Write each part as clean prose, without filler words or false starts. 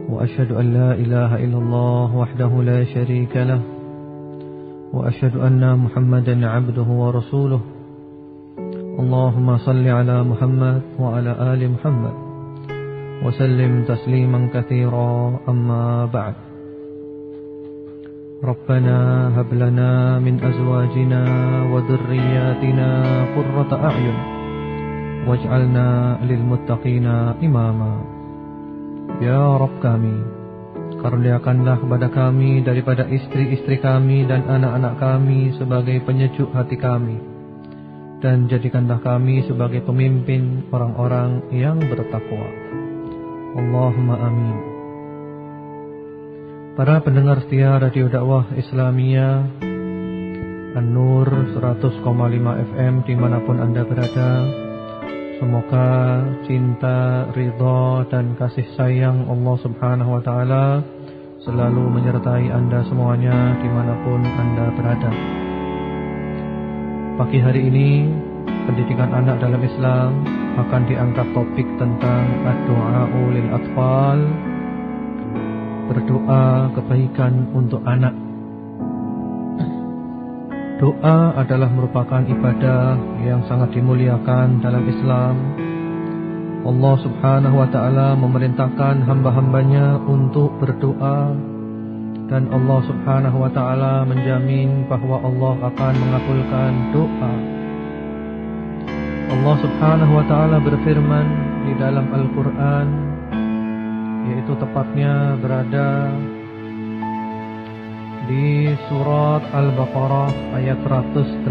وأشهد أن لا إله إلا الله وحده لا شريك له وأشهد أن محمدا عبده ورسوله اللهم صل على محمد وعلى آل محمد وسلم تسليما كثيرا أما بعد ربنا هب لنا من أزواجنا وذرياتنا قرة أعين واجعلنا للمتقين إماما. Ya Rabb kami, karuniakanlah kepada kami daripada istri-istri kami dan anak-anak kami sebagai penyejuk hati kami, dan jadikanlah kami sebagai pemimpin orang-orang yang bertakwa. Allahumma amin. Para pendengar setia Radio Dakwah Islamiyah An-Nur 100,5 FM dimanapun Anda berada, semoga cinta, ridha, dan kasih sayang Allah Subhanahu wa Ta'ala selalu menyertai Anda semuanya dimanapun Anda berada. Pagi hari ini, pendidikan anak dalam Islam akan diangkat topik tentang ad-du'a'u lil atfal, berdoa kebaikan untuk anak. Doa adalah merupakan ibadah yang sangat dimuliakan dalam Islam. Allah Subhanahu wa Ta'ala memerintahkan hamba-hambanya untuk berdoa, dan Allah Subhanahu wa Ta'ala menjamin bahwa Allah akan mengabulkan doa. Allah Subhanahu wa Ta'ala berfirman di dalam Al-Quran, yaitu tepatnya berada di surat Al-Baqarah ayat 186.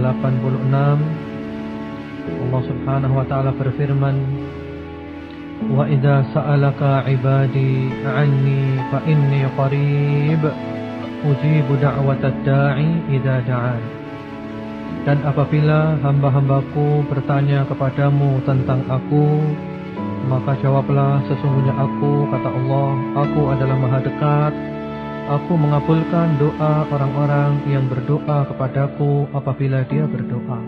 Allah Subhanahu wa Ta'ala berfirman, wa idza sa'alaka 'ibadi 'anni fa inni qarib ujibu da'watad da'i idza da'an. Dan apabila hamba-hambaku bertanya kepadamu tentang aku, maka jawablah, sesungguhnya aku, kata Allah, aku adalah maha dekat. Aku mengabulkan doa orang-orang yang berdoa kepadaku apabila dia berdoa.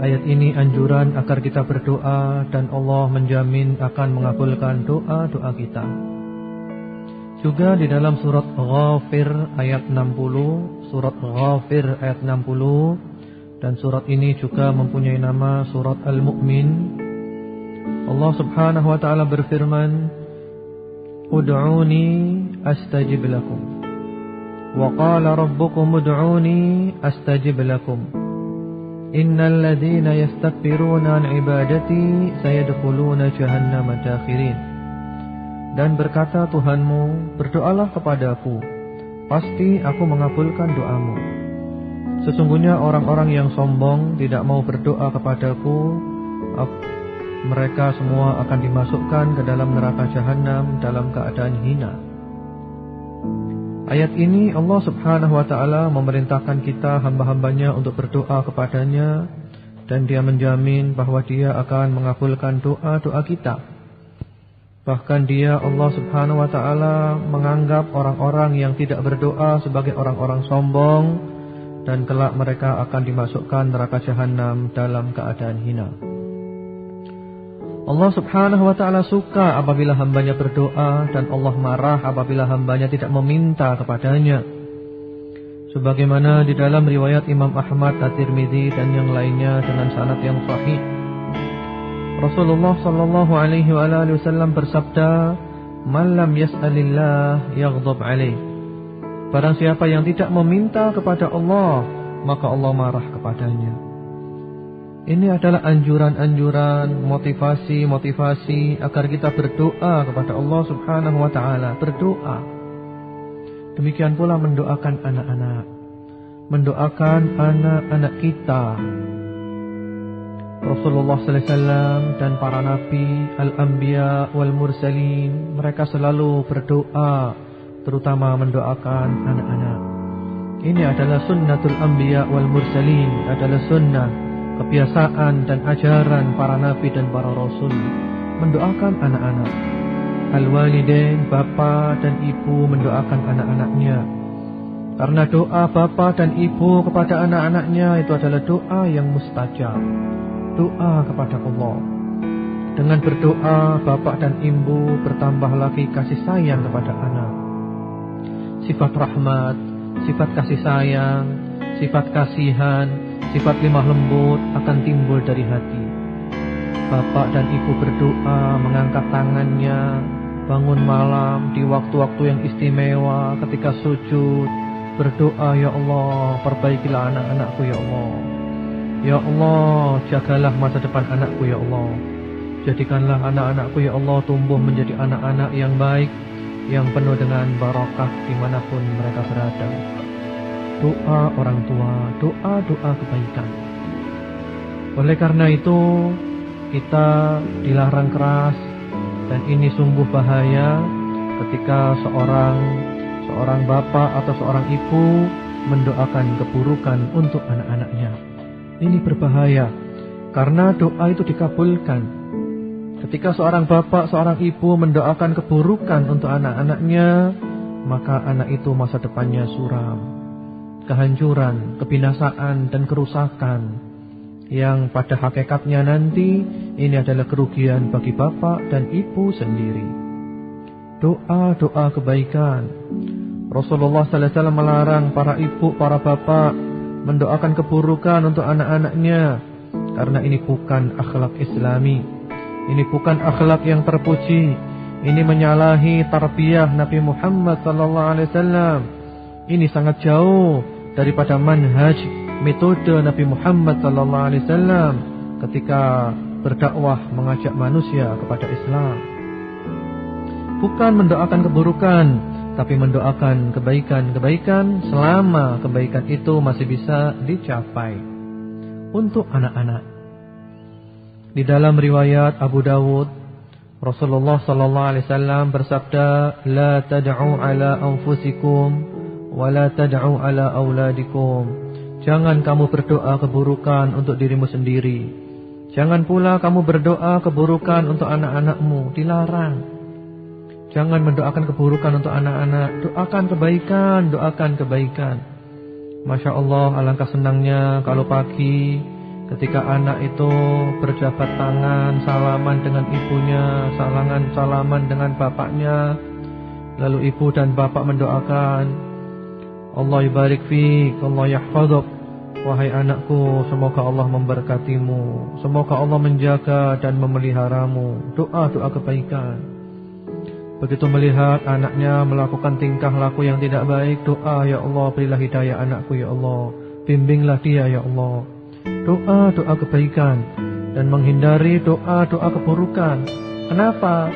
Ayat ini anjuran agar kita berdoa, dan Allah menjamin akan mengabulkan doa-doa kita. Juga di dalam surat Ghafir ayat 60, surat Ghafir ayat 60, dan surat ini juga mempunyai nama surat Al-Mu'min. Allah Subhanahu wa Ta'ala berfirman, ud'uni astajib lakum wa qala rabbukum ud'uni astajib lakum innal ladzina yastakbiruna an ibadati sayadkhuluna jahannama dakhirin. Dan berkata Tuhanmu, berdoalah kepadaku, pasti aku mengabulkan doamu. Sesungguhnya orang-orang yang sombong tidak mau berdoa kepadaku, mereka semua akan dimasukkan ke dalam neraka jahanam dalam keadaan hina. Ayat ini Allah Subhanahu wa Ta'ala memerintahkan kita hamba-hambanya untuk berdoa kepadanya, dan Dia menjamin bahwa Dia akan mengabulkan doa-doa kita. Bahkan Dia, Allah Subhanahu wa Ta'ala, menganggap orang-orang yang tidak berdoa sebagai orang-orang sombong, dan kelak mereka akan dimasukkan neraka jahanam dalam keadaan hina. Allah Subhanahu wa Ta'ala suka apabila hambanya berdoa, dan Allah marah apabila hambanya tidak meminta kepadanya. Sebagaimana di dalam riwayat Imam Ahmad, At-Tirmidzi, dan yang lainnya dengan sanad yang sahih, Rasulullah sallallahu alaihi wasallam bersabda, "Man lam yas'alillah yaghdab alaih." Barang siapa yang tidak meminta kepada Allah, maka Allah marah kepadanya. Ini adalah anjuran-anjuran, motivasi agar kita berdoa kepada Allah Subhanahu wa Ta'ala. Berdoa. Demikian pula mendoakan anak-anak, mendoakan anak-anak kita. Rasulullah sallallahu alaihi wasallam dan para nabi, al-anbiya wal mursalin, mereka selalu berdoa, terutama mendoakan anak-anak. Ini adalah sunnatul anbiya wal mursalin, adalah sunnah, kebiasaan dan ajaran para nabi dan para rasul, mendoakan anak-anak. Al-walidain, bapa dan ibu mendoakan anak-anaknya. Karena doa bapa dan ibu kepada anak-anaknya itu adalah doa yang mustajab, doa kepada Allah. Dengan berdoa, bapak dan ibu bertambah lagi kasih sayang kepada anak. Sifat rahmat, sifat kasih sayang, sifat kasihan, sifat lemah lembut akan timbul dari hati. Bapak dan ibu berdoa, mengangkat tangannya, bangun malam di waktu-waktu yang istimewa, ketika sujud, berdoa, ya Allah, perbaikilah anak-anakku ya Allah. Ya Allah, jagalah masa depan anakku ya Allah. Jadikanlah anak-anakku ya Allah tumbuh menjadi anak-anak yang baik, yang penuh dengan barakah dimanapun mereka berada. Doa orang tua, doa-doa kebaikan. Oleh karena itu, kita dilarang keras, dan ini sungguh bahaya ketika seorang bapak atau seorang ibu mendoakan keburukan untuk anak-anaknya. Ini berbahaya karena doa itu dikabulkan. Ketika seorang bapak, seorang ibu mendoakan keburukan untuk anak-anaknya, maka anak itu masa depannya suram, kehancuran, kebinasaan dan kerusakan, yang pada hakikatnya nanti ini adalah kerugian bagi bapak dan ibu sendiri. Doa-doa kebaikan. Rasulullah SAW melarang para ibu, para bapak mendoakan keburukan untuk anak-anaknya, karena ini bukan akhlak Islami. Ini bukan akhlak yang terpuji. Ini menyalahi tarbiyah Nabi Muhammad SAW. Ini sangat jauh daripada manhaj, metode Nabi Muhammad SAW ketika berdakwah mengajak manusia kepada Islam. Bukan mendoakan keburukan, tapi mendoakan kebaikan-kebaikan selama kebaikan itu masih bisa dicapai untuk anak-anak. Di dalam riwayat Abu Dawud, Rasulullah SAW bersabda, "La tad'u ala anfusikum wa la tad'u ala auladikum." Jangan kamu berdoa keburukan untuk dirimu sendiri. Jangan pula kamu berdoa keburukan untuk anak-anakmu. Dilarang. Jangan mendoakan keburukan untuk anak-anak. Doakan kebaikan, doakan kebaikan. Masya Allah, alangkah senangnya kalau pagi ketika anak itu berjabat tangan, salaman dengan ibunya, salaman dengan bapaknya, lalu ibu dan bapak mendoakan, Allah yubarik fik, Allah yahfadzuk. Wahai anakku, semoga Allah memberkatimu, semoga Allah menjaga dan memeliharamu. Doa-doa kebaikan. Begitu melihat anaknya melakukan tingkah laku yang tidak baik, doa, ya Allah, berilah hidayah anakku ya Allah, bimbinglah dia ya Allah. Doa-doa kebaikan dan menghindari doa-doa keburukan. Kenapa?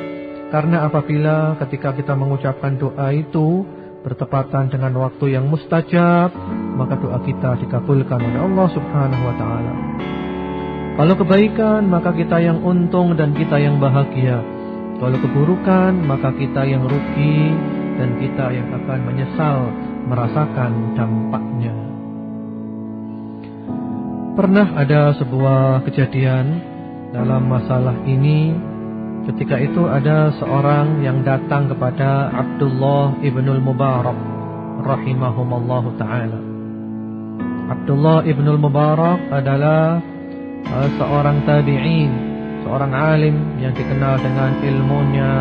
Karena apabila ketika kita mengucapkan doa itu bertepatan dengan waktu yang mustajab, maka doa kita dikabulkan oleh Allah Subhanahu wa taala. Kalau kebaikan, maka kita yang untung dan kita yang bahagia. Kalau keburukan, maka kita yang rugi dan kita yang akan menyesal merasakan dampaknya. Pernah ada sebuah kejadian dalam masalah ini. Ketika itu ada seorang yang datang kepada Abdullah ibnul Mubarak rahimahumallahu ta'ala. Abdullah ibnul Mubarak adalah seorang tabi'in, seorang alim yang dikenal dengan ilmunya,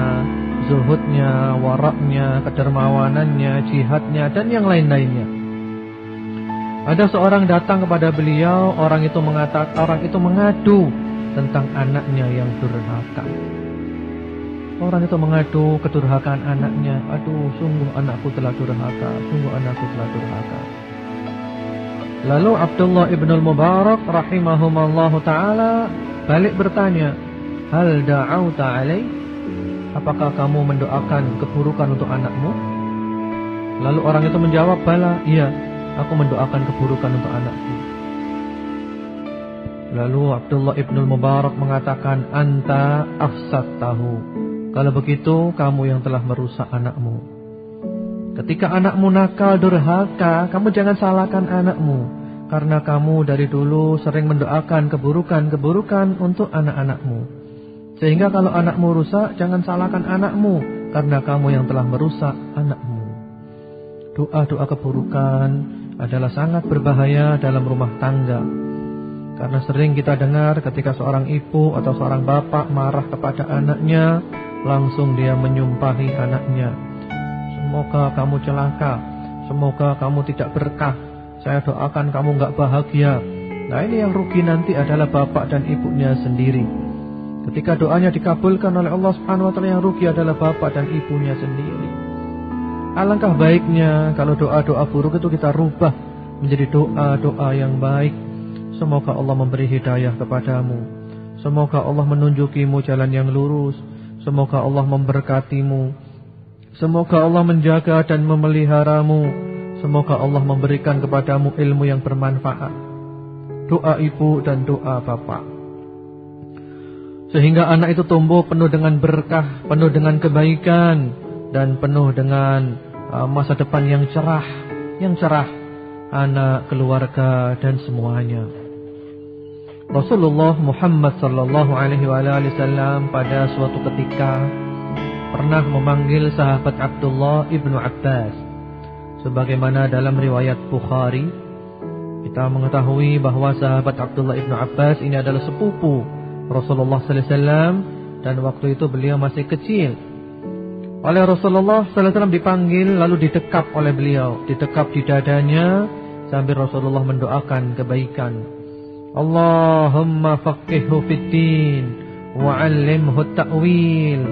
zuhudnya, waraknya, kedermawanannya, jihadnya, dan yang lain-lainnya. Ada seorang datang kepada beliau, orang itu mengadu tentang anaknya yang durhaka. Orang itu mengadu kedurhakaan anaknya. Aduh, sungguh anakku telah durhaka, sungguh anakku telah durhaka. Lalu Abdullah ibnul Mubarak rahimahumallahu ta'ala balik bertanya, hal da'auta alaih? Apakah kamu mendoakan keburukan untuk anakmu? Lalu orang itu menjawab, bala, iya, aku mendoakan keburukan untuk anakku. Lalu Abdullah ibnul Mubarak mengatakan, anta afsadtahu. Kalau begitu, kamu yang telah merusak anakmu. Ketika anakmu nakal, durhaka, kamu jangan salahkan anakmu. Karena kamu dari dulu sering mendoakan keburukan-keburukan untuk anak-anakmu. Sehingga kalau anakmu rusak, jangan salahkan anakmu. Karena kamu yang telah merusak anakmu. Doa-doa keburukan adalah sangat berbahaya dalam rumah tangga. Karena sering kita dengar ketika seorang ibu atau seorang bapak marah kepada anaknya, langsung dia menyumpahi anaknya. Semoga kamu celaka, semoga kamu tidak berkah, saya doakan kamu gak bahagia. Nah, ini yang rugi nanti adalah bapak dan ibunya sendiri. Ketika doanya dikabulkan oleh Allah Subhanahu wa taala, yang rugi adalah bapak dan ibunya sendiri. Alangkah baiknya kalau doa-doa buruk itu kita rubah menjadi doa-doa yang baik. Semoga Allah memberi hidayah kepadamu. Semoga Allah menunjukimu jalan yang lurus. Semoga Allah memberkatimu. Semoga Allah menjaga dan memeliharamu. Semoga Allah memberikan kepadamu ilmu yang bermanfaat. Doa ibu dan doa bapak. Sehingga anak itu tumbuh penuh dengan berkah, penuh dengan kebaikan, dan penuh dengan masa depan yang cerah. Yang cerah, anak, keluarga, dan semuanya. Rasulullah Muhammad sallallahu alaihi wasallam pada suatu ketika pernah memanggil sahabat Abdullah ibnu Abbas. Sebagaimana dalam riwayat Bukhari, kita mengetahui bahwa sahabat Abdullah ibnu Abbas ini adalah sepupu Rasulullah sallallahu alaihi wasallam, dan waktu itu beliau masih kecil. Oleh Rasulullah sallallahu alaihi wasallam dipanggil, lalu didekap oleh beliau, didekap di dadanya sambil Rasulullah mendoakan kebaikan. Allahumma faqihhu fiddin wa'allimhu ta'wil.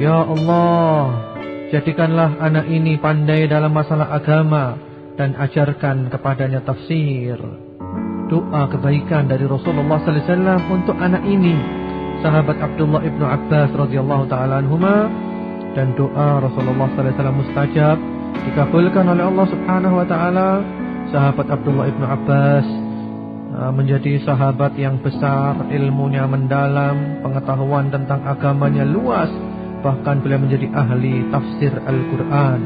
Ya Allah, jadikanlah anak ini pandai dalam masalah agama dan ajarkan kepadanya tafsir. Doa kebaikan dari Rasulullah sallallahu alaihi wasallam untuk anak ini, sahabat Abdullah ibnu Abbas radhiyallahu taala anhuma, dan doa Rasulullah sallallahu alaihi wasallam mustajab, dikabulkan oleh Allah Subhanahu wa taala. Sahabat Abdullah ibnu Abbas menjadi sahabat yang besar, ilmunya mendalam, pengetahuan tentang agamanya luas. Bahkan beliau menjadi ahli tafsir Al-Quran.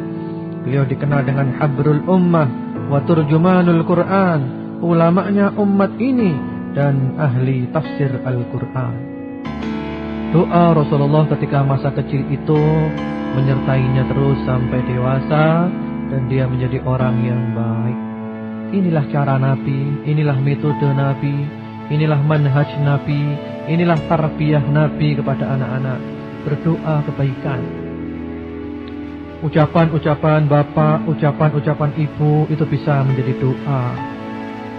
Beliau dikenal dengan Habrul Ummah wa Turjumanul Quran, ulamanya umat ini dan ahli tafsir Al-Quran. Doa Rasulullah ketika masa kecil itu menyertainya terus sampai dewasa, dan dia menjadi orang yang baik. Inilah cara Nabi, inilah metode Nabi, inilah manhaj Nabi, inilah tarbiyah Nabi kepada anak-anak. Berdoa kebaikan. Ucapan-ucapan bapak, ucapan-ucapan ibu itu bisa menjadi doa.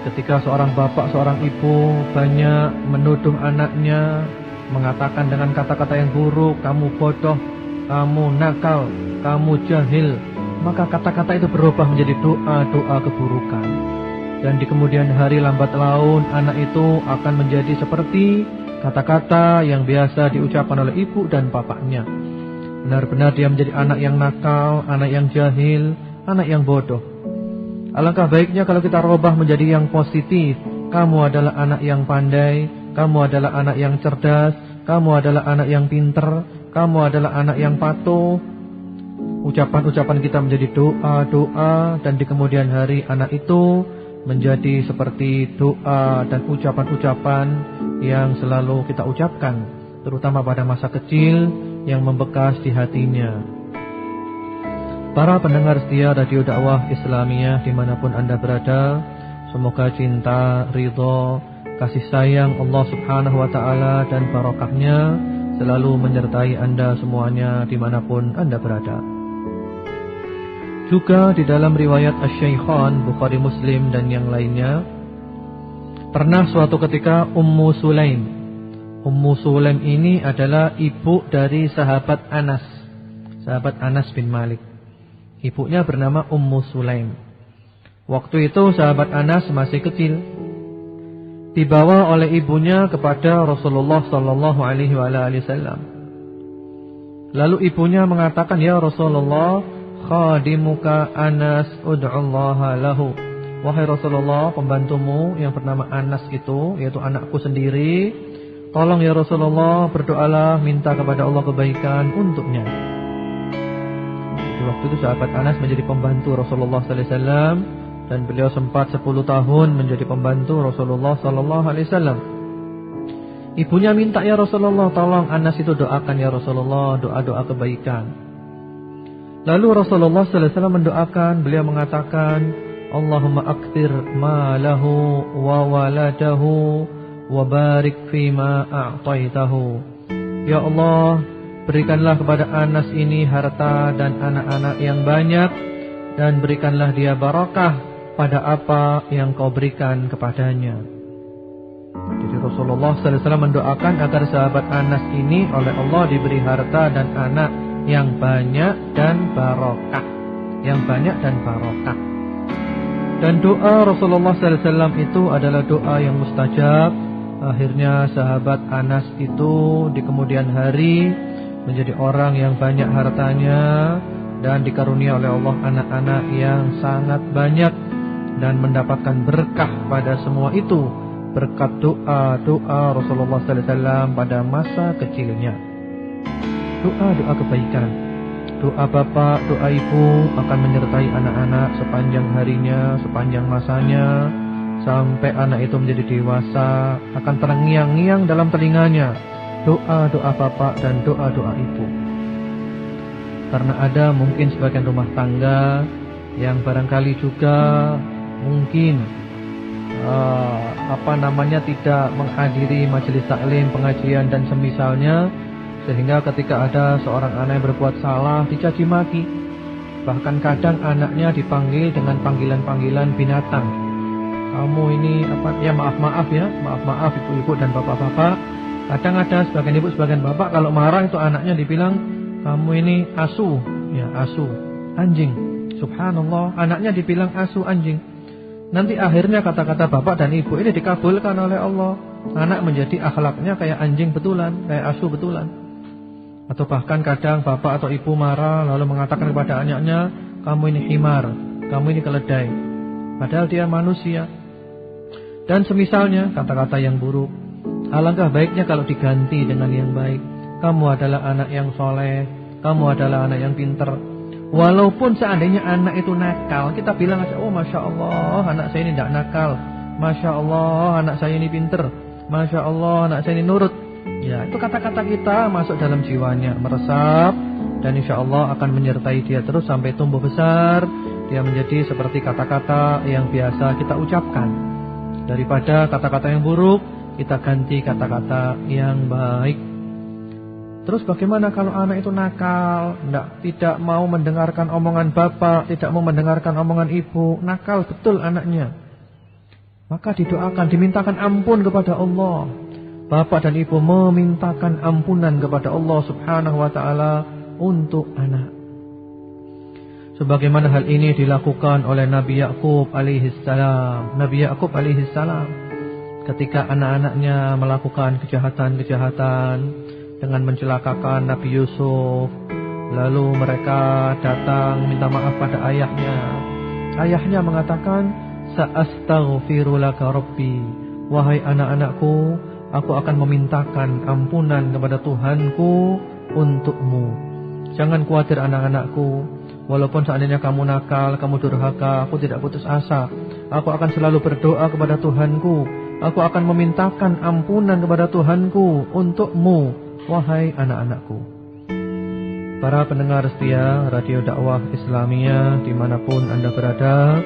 Ketika seorang bapak, seorang ibu banyak menuduh anaknya, mengatakan dengan kata-kata yang buruk, kamu bodoh, kamu nakal, kamu jahil, maka kata-kata itu berubah menjadi doa-doa keburukan. Dan di kemudian hari lambat laun, anak itu akan menjadi seperti kata-kata yang biasa diucapkan oleh ibu dan bapaknya. Benar-benar dia menjadi anak yang nakal, anak yang jahil, anak yang bodoh. Alangkah baiknya kalau kita rubah menjadi yang positif. Kamu adalah anak yang pandai, kamu adalah anak yang cerdas, kamu adalah anak yang pinter, kamu adalah anak yang patuh. Ucapan-ucapan kita menjadi doa-doa, dan di kemudian hari anak itu menjadi seperti doa dan ucapan-ucapan yang selalu kita ucapkan, terutama pada masa kecil yang membekas di hatinya. Para pendengar setia Radio Dakwah Islamiyah dimanapun Anda berada, semoga cinta, ridho, kasih sayang Allah Subhanahu wa ta'ala dan barokahnya selalu menyertai Anda semuanya dimanapun Anda berada. Juga di dalam riwayat Asy-Syaikhan, Bukhari, Muslim, dan yang lainnya, pernah suatu ketika Ummu Sulaim. Ummu Sulaim ini adalah ibu dari sahabat Anas bin Malik. Ibunya bernama Ummu Sulaim. Waktu itu sahabat Anas masih kecil. Dibawa oleh ibunya kepada Rasulullah sallallahu alaihi wasallam. Lalu ibunya mengatakan, "Ya Rasulullah, khadimuka Anas ud'ullaha lahu." Wahai Rasulullah, pembantumu yang bernama Anas itu, yaitu anakku sendiri, tolong ya Rasulullah, berdoalah, minta kepada Allah kebaikan untuknya. Di waktu itu sahabat Anas menjadi pembantu Rasulullah sallallahu alaihi wasallam, dan beliau sempat 10 tahun menjadi pembantu Rasulullah sallallahu alaihi wasallam. Ibunya minta, ya Rasulullah, tolong Anas itu doakan ya Rasulullah, doa-doa kebaikan. Lalu Rasulullah sallallahu alaihi wasallam mendoakan, beliau mengatakan, Allahumma akthir malahu wa waladahu wa barik fima a'taitahu. Ya Allah, berikanlah kepada Anas ini harta dan anak-anak yang banyak, dan berikanlah dia barakah pada apa yang Kau berikan kepadanya. Jadi Rasulullah SAW mendoakan agar sahabat Anas ini oleh Allah diberi harta dan anak yang banyak dan barokah. Yang banyak dan barokah. Dan doa Rasulullah SAW itu adalah doa yang mustajab. Akhirnya sahabat Anas itu di kemudian hari menjadi orang yang banyak hartanya dan dikarunia oleh Allah anak-anak yang sangat banyak, dan mendapatkan berkah pada semua itu berkat doa Rasulullah SAW pada masa kecilnya. Doa kebaikan, doa bapak, doa ibu akan menyertai anak-anak sepanjang harinya, sepanjang masanya, sampai anak itu menjadi dewasa, akan terngiang-ngiang dalam telinganya doa bapak dan doa ibu. Karena ada mungkin sebagian rumah tangga yang barangkali juga mungkin tidak menghadiri majelis taklim, pengajian dan semisalnya, sehingga ketika ada seorang anak yang berbuat salah dicaci maki. Bahkan kadang anaknya dipanggil dengan panggilan-panggilan binatang. Kamu ini maaf ibu-ibu dan bapak-bapak. Kadang ada sebagian ibu, sebagian bapak kalau marah itu anaknya dibilang, kamu ini asu, anjing. Subhanallah, anaknya dibilang asu, anjing. Nanti akhirnya kata-kata bapak dan ibu ini dikabulkan oleh Allah. Anak menjadi akhlaknya kayak anjing betulan, kayak asu betulan. Atau bahkan kadang bapak atau ibu marah lalu mengatakan kepada anaknya, kamu ini himar, kamu ini keledai. Padahal dia manusia. Dan semisalnya kata-kata yang buruk. Alangkah baiknya kalau diganti dengan yang baik. Kamu adalah anak yang soleh, kamu adalah anak yang pinter. Walaupun seandainya anak itu nakal, kita bilang aja, oh Masya Allah anak saya ini tidak nakal, Masya Allah anak saya ini pinter, Masya Allah anak saya ini nurut. Ya, itu kata-kata kita masuk dalam jiwanya, meresap, dan insya Allah akan menyertai dia terus sampai tumbuh besar. Dia menjadi seperti kata-kata yang biasa kita ucapkan. Daripada kata-kata yang buruk, kita ganti kata-kata yang baik. Terus bagaimana kalau anak itu nakal, tidak mau mendengarkan omongan bapak, tidak mau mendengarkan omongan ibu, nakal betul anaknya. Maka didoakan, dimintakan ampun kepada Allah. Bapak dan ibu memintakan ampunan kepada Allah Subhanahu wa taala untuk anak. Sebagaimana hal ini dilakukan oleh Nabi Yakub alaihissalam. Nabi Yakub alaihissalam ketika anak-anaknya melakukan kejahatan-kejahatan dengan mencelakakan Nabi Yusuf, lalu mereka datang minta maaf pada ayahnya. Ayahnya mengatakan, sa'astaghfiru laka rabbi, wahai anak-anakku, aku akan memintakan ampunan kepada Tuhanku untukmu. Jangan khawatir anak-anakku, walaupun seandainya kamu nakal, kamu durhaka, aku tidak putus asa. Aku akan selalu berdoa kepada Tuhanku, aku akan memintakan ampunan kepada Tuhanku untukmu, wahai anak-anakku. Para pendengar setia Radio Dakwah Islamiyah dimanapun Anda berada,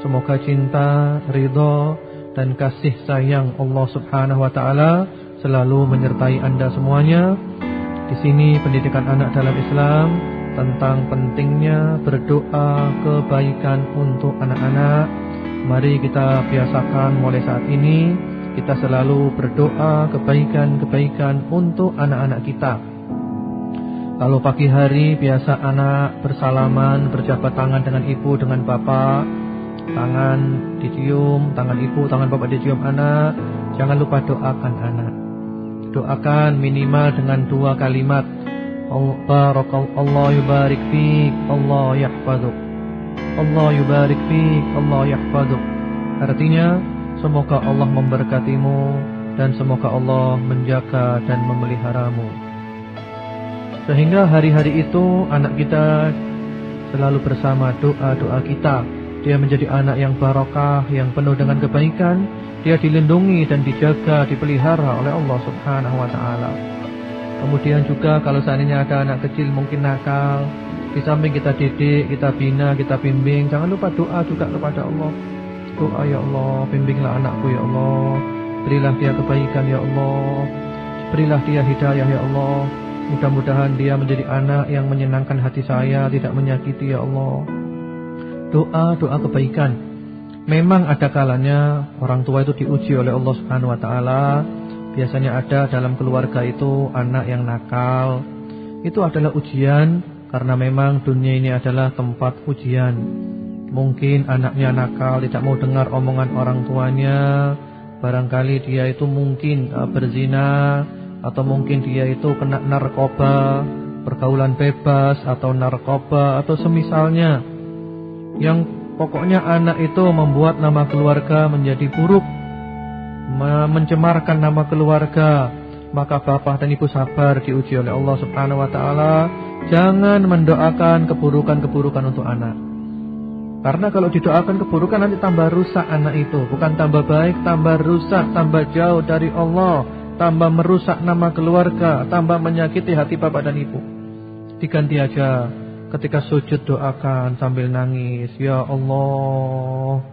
semoga cinta, ridho, dan kasih sayang Allah Subhanahu wa taala selalu menyertai Anda semuanya. Di sini pendidikan anak dalam Islam tentang pentingnya berdoa kebaikan untuk anak-anak. Mari kita biasakan mulai saat ini, kita selalu berdoa kebaikan-kebaikan untuk anak-anak kita. Kalau pagi hari biasa anak bersalaman, berjabat tangan dengan ibu, dengan bapak, tangan dicium, tangan ibu, tangan bapak dicium anak. Jangan lupa doakan anak. Doakan minimal dengan 2 kalimat. Allah yubarik fik, Allah yahfazuk. Allah yubarik fik, Allah yahfazuk. Artinya, semoga Allah memberkatimu dan semoga Allah menjaga dan memeliharamu. Sehingga hari-hari itu anak kita selalu bersama doa-doa kita. Dia menjadi anak yang barokah, yang penuh dengan kebaikan. Dia dilindungi dan dijaga, dipelihara oleh Allah Subhanahu wa taala. Kemudian juga kalau seandainya ada anak kecil mungkin nakal, di samping kita didik, kita bina, kita bimbing, jangan lupa doa juga kepada Allah. Doa, ya Allah, bimbinglah anakku ya Allah, berilah dia kebaikan ya Allah, berilah dia hidayah ya Allah. Mudah-mudahan dia menjadi anak yang menyenangkan hati saya, tidak menyakiti ya Allah. Doa kebaikan. Memang ada kalanya orang tua itu diuji oleh Allah Subhanahu wa taala. Biasanya ada dalam keluarga itu anak yang nakal. Itu adalah ujian, karena memang dunia ini adalah tempat ujian. Mungkin anaknya nakal, tidak mau dengar omongan orang tuanya. Barangkali dia itu mungkin berzina, atau mungkin dia itu kena narkoba, pergaulan bebas atau narkoba atau semisalnya. Yang pokoknya anak itu membuat nama keluarga menjadi buruk, mencemarkan nama keluarga. Maka bapak dan ibu sabar, diuji oleh Allah Subhanahu wa taala. Jangan mendoakan keburukan-keburukan untuk anak. Karena kalau didoakan keburukan nanti tambah rusak anak itu, bukan tambah baik, tambah rusak, tambah jauh dari Allah, tambah merusak nama keluarga, tambah menyakiti hati bapak dan ibu. Diganti aja, ketika sujud doakan sambil nangis, ya Allah,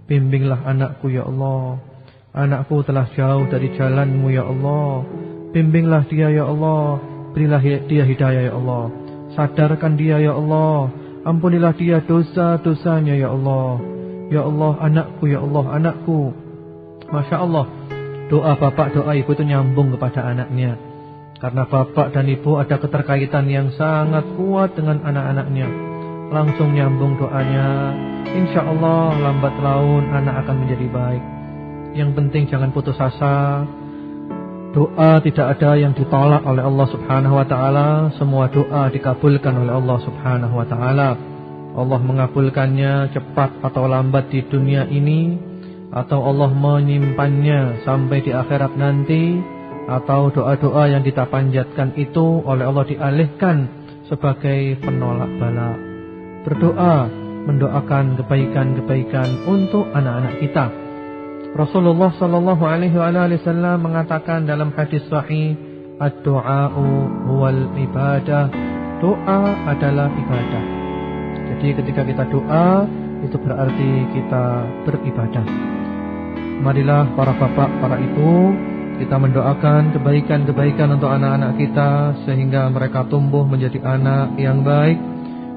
bimbinglah anakku ya Allah. Anakku telah jauh dari jalan-Mu ya Allah. Bimbinglah dia ya Allah, berilah dia hidayah ya Allah. Sadarkan dia ya Allah, ampunilah dia dosa-dosanya ya Allah. Ya Allah, anakku ya Allah, anakku. Masya Allah, doa bapak, doa ibu itu nyambung kepada anaknya. Karena bapak dan ibu ada keterkaitan yang sangat kuat dengan anak-anaknya. Langsung nyambung doanya. Insya Allah lambat laun anak akan menjadi baik. Yang penting jangan putus asa. Doa tidak ada yang ditolak oleh Allah Subhanahu wa taala. Semua doa dikabulkan oleh Allah Subhanahu wa taala. Allah mengabulkannya cepat atau lambat di dunia ini, atau Allah menyimpannya sampai di akhirat nanti, atau doa-doa yang kita panjatkan itu oleh Allah dialihkan sebagai penolak bala. Berdoa, mendoakan kebaikan-kebaikan untuk anak-anak kita. Rasulullah sallallahu alaihi wasallam mengatakan dalam hadis sahih, ad-du'a'u huwal ibadah. Doa adalah ibadah. Jadi ketika kita doa, itu berarti kita beribadah. Marilah para bapak, para ibu, kita mendoakan kebaikan-kebaikan untuk anak-anak kita, sehingga mereka tumbuh menjadi anak yang baik,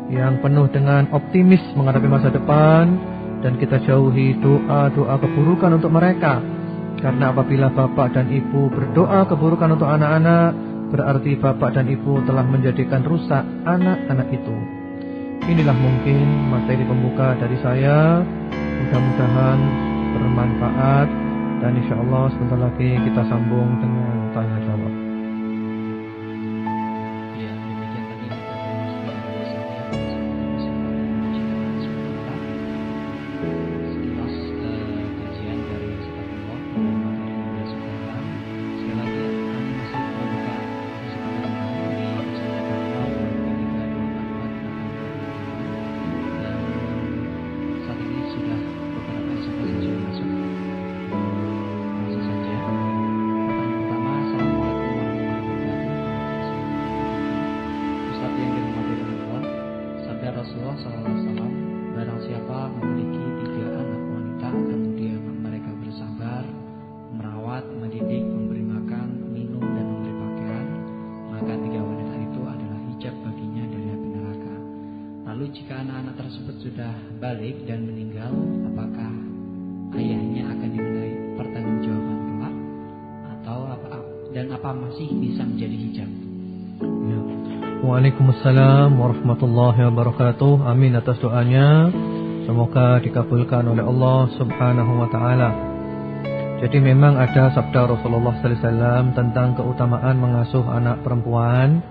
yang penuh dengan optimis menghadapi masa depan. Dan kita jauhi doa-doa keburukan untuk mereka. Karena apabila bapak dan ibu berdoa keburukan untuk anak-anak, berarti bapak dan ibu telah menjadikan rusak anak-anak itu. Inilah mungkin materi pembuka dari saya. Mudah-mudahan bermanfaat. Dan insya Allah sebentar lagi kita sambung dengan tanya jawab. Waalaikumsalam warahmatullahi wabarakatuh. Amin atas doanya. Semoga dikabulkan oleh Allah Subhanahu wa taala. Jadi memang ada sabda Rasulullah sallallahu alaihi wasallam tentang keutamaan mengasuh anak perempuan,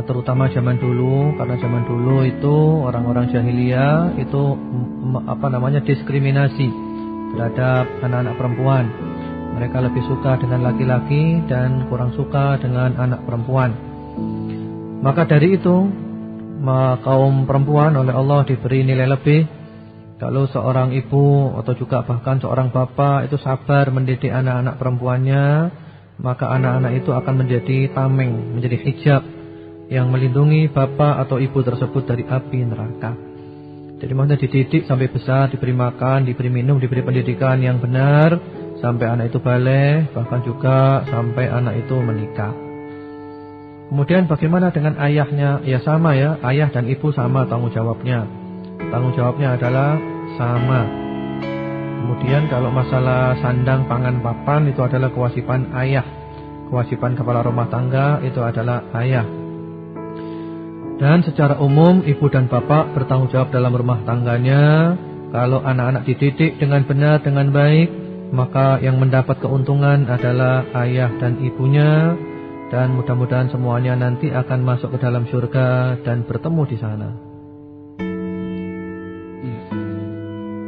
terutama zaman dulu. Karena zaman dulu itu orang-orang jahiliyah itu diskriminasi terhadap anak-anak perempuan. Mereka lebih suka dengan laki-laki dan kurang suka dengan anak perempuan. Maka dari itu kaum perempuan oleh Allah diberi nilai lebih. Kalau seorang ibu atau juga bahkan seorang bapak itu sabar mendidik anak-anak perempuannya, maka anak-anak itu akan menjadi tameng, menjadi hijab yang melindungi bapak atau ibu tersebut dari api neraka. Jadi maksudnya dididik sampai besar, diberi makan, diberi minum, diberi pendidikan yang benar, sampai anak itu balik, bahkan juga sampai anak itu menikah. Kemudian bagaimana dengan ayahnya? Ya sama ya, ayah dan ibu sama tanggung jawabnya. Tanggung jawabnya adalah sama. Kemudian kalau masalah sandang, pangan, papan itu adalah kewajiban ayah. Kewajiban kepala rumah tangga itu adalah ayah. Dan secara umum ibu dan bapak bertanggung jawab dalam rumah tangganya. Kalau anak-anak dididik dengan benar, dengan baik, maka yang mendapat keuntungan adalah ayah dan ibunya. Dan mudah-mudahan semuanya nanti akan masuk ke dalam surga dan bertemu di sana. Ya.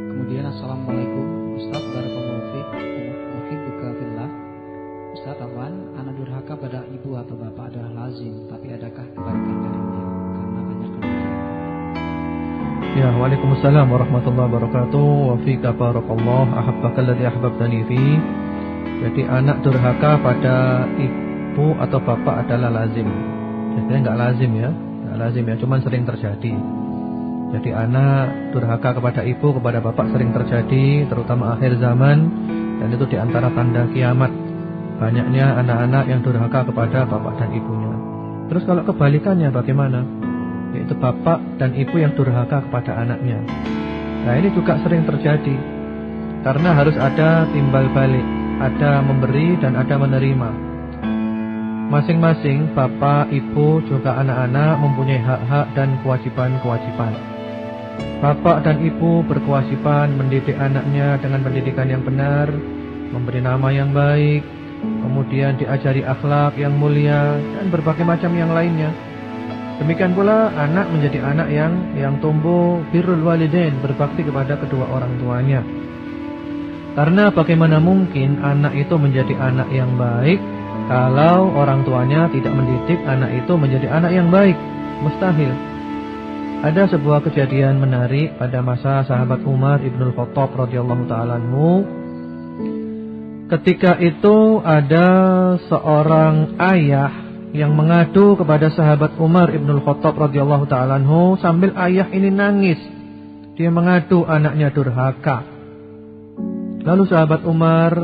Kemudian assalamualaikum Ustaz, barakallahu fiik, uhibbuka fillah. Ustaz, awan, anak durhaka pada ibu atau bapak adalah lazim, tapi adakah kebalikan darinya? Karena banyak kelemahan. Ya, waalaikumsalam warahmatullahi wabarakatuh. Wa fika barakallah, ahabbaka alladhi ahbabtani fi. Jadi anak durhaka pada ibu atau bapak adalah lazim. Jadi enggak lazim ya, enggak lazim ya, cuman sering terjadi. Jadi anak durhaka kepada ibu, kepada bapak sering terjadi, terutama akhir zaman, dan itu di antara tanda kiamat. Banyaknya anak-anak yang durhaka kepada bapak dan ibunya. Terus kalau kebalikannya bagaimana? Yaitu bapak dan ibu yang durhaka kepada anaknya. Nah, ini juga sering terjadi. Karena harus ada timbal balik, ada memberi dan ada menerima. Masing-masing bapak, ibu, juga anak-anak mempunyai hak-hak dan kewajiban-kewajiban. Bapak dan ibu berkewajiban mendidik anaknya dengan pendidikan yang benar, memberi nama yang baik, kemudian diajari akhlak yang mulia, dan berbagai macam yang lainnya. Demikian pula anak menjadi anak yang tumbuh birrul walidain, berbakti kepada kedua orang tuanya. Karena bagaimana mungkin anak itu menjadi anak yang baik kalau orang tuanya tidak mendidik anak itu menjadi anak yang baik? Mustahil. Ada sebuah kejadian menarik pada masa sahabat Umar ibnul Khattab radhiyallahu ta'ala anhu. Ketika itu ada seorang ayah yang mengadu kepada sahabat Umar ibnul Khattab radhiyallahu ta'ala anhu, sambil ayah ini nangis. Dia mengadu anaknya durhaka. Lalu sahabat Umar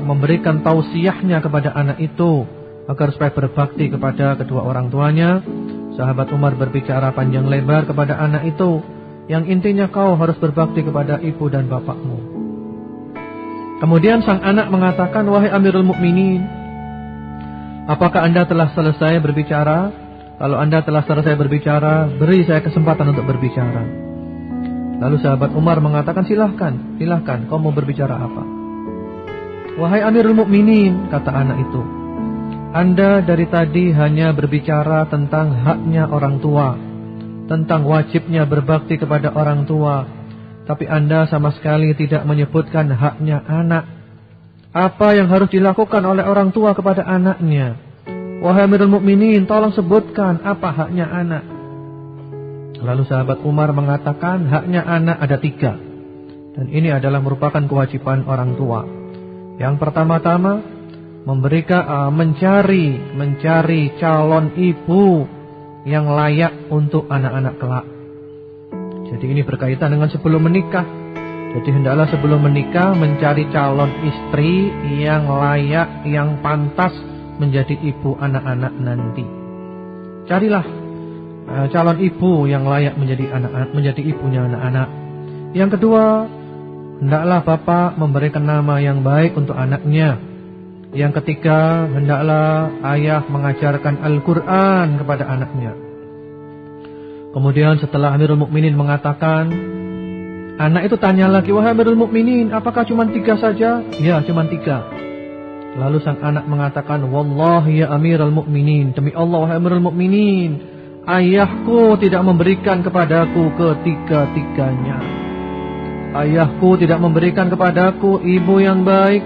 memberikan tausiahnya kepada anak itu agar supaya berbakti kepada kedua orang tuanya. Sahabat Umar berbicara panjang lebar kepada anak itu, yang intinya kau harus berbakti kepada ibu dan bapakmu. Kemudian sang anak mengatakan, wahai Amirul Mukminin, apakah anda telah selesai berbicara? Kalau anda telah selesai berbicara, beri saya kesempatan untuk berbicara. Lalu sahabat Umar mengatakan, silahkan, kau mau berbicara apa? Wahai Amirul Mukminin, kata anak itu, Anda dari tadi hanya berbicara tentang haknya orang tua, tentang wajibnya berbakti kepada orang tua, tapi Anda sama sekali tidak menyebutkan haknya anak. Apa yang harus dilakukan oleh orang tua kepada anaknya? Wahai Amirul Mukminin, tolong sebutkan apa haknya anak. Lalu sahabat Umar mengatakan, haknya anak ada 3. Dan ini adalah merupakan kewajiban orang tua. Yang pertama-tama, mencari calon ibu yang layak untuk anak-anak kelak. Jadi ini berkaitan dengan sebelum menikah. Jadi hendaklah sebelum menikah mencari calon istri yang layak, yang pantas menjadi ibu anak-anak nanti. Carilah calon ibu yang layak menjadi ibunya anak-anak. Yang kedua, hendaklah bapak memberikan nama yang baik untuk anaknya. Yang ketiga, hendaklah ayah mengajarkan Al-Quran kepada anaknya. Kemudian setelah Amirul Mukminin mengatakan, anak itu tanya lagi, wahai Amirul Mukminin, apakah cuma 3 saja? Ya, cuma 3. Lalu sang anak mengatakan, wallahi ya Amirul Mukminin, demi Allah wahai Amirul Mukminin, ayahku tidak memberikan kepadaku ketiga-tiganya. Ayahku tidak memberikan kepadaku ibu yang baik.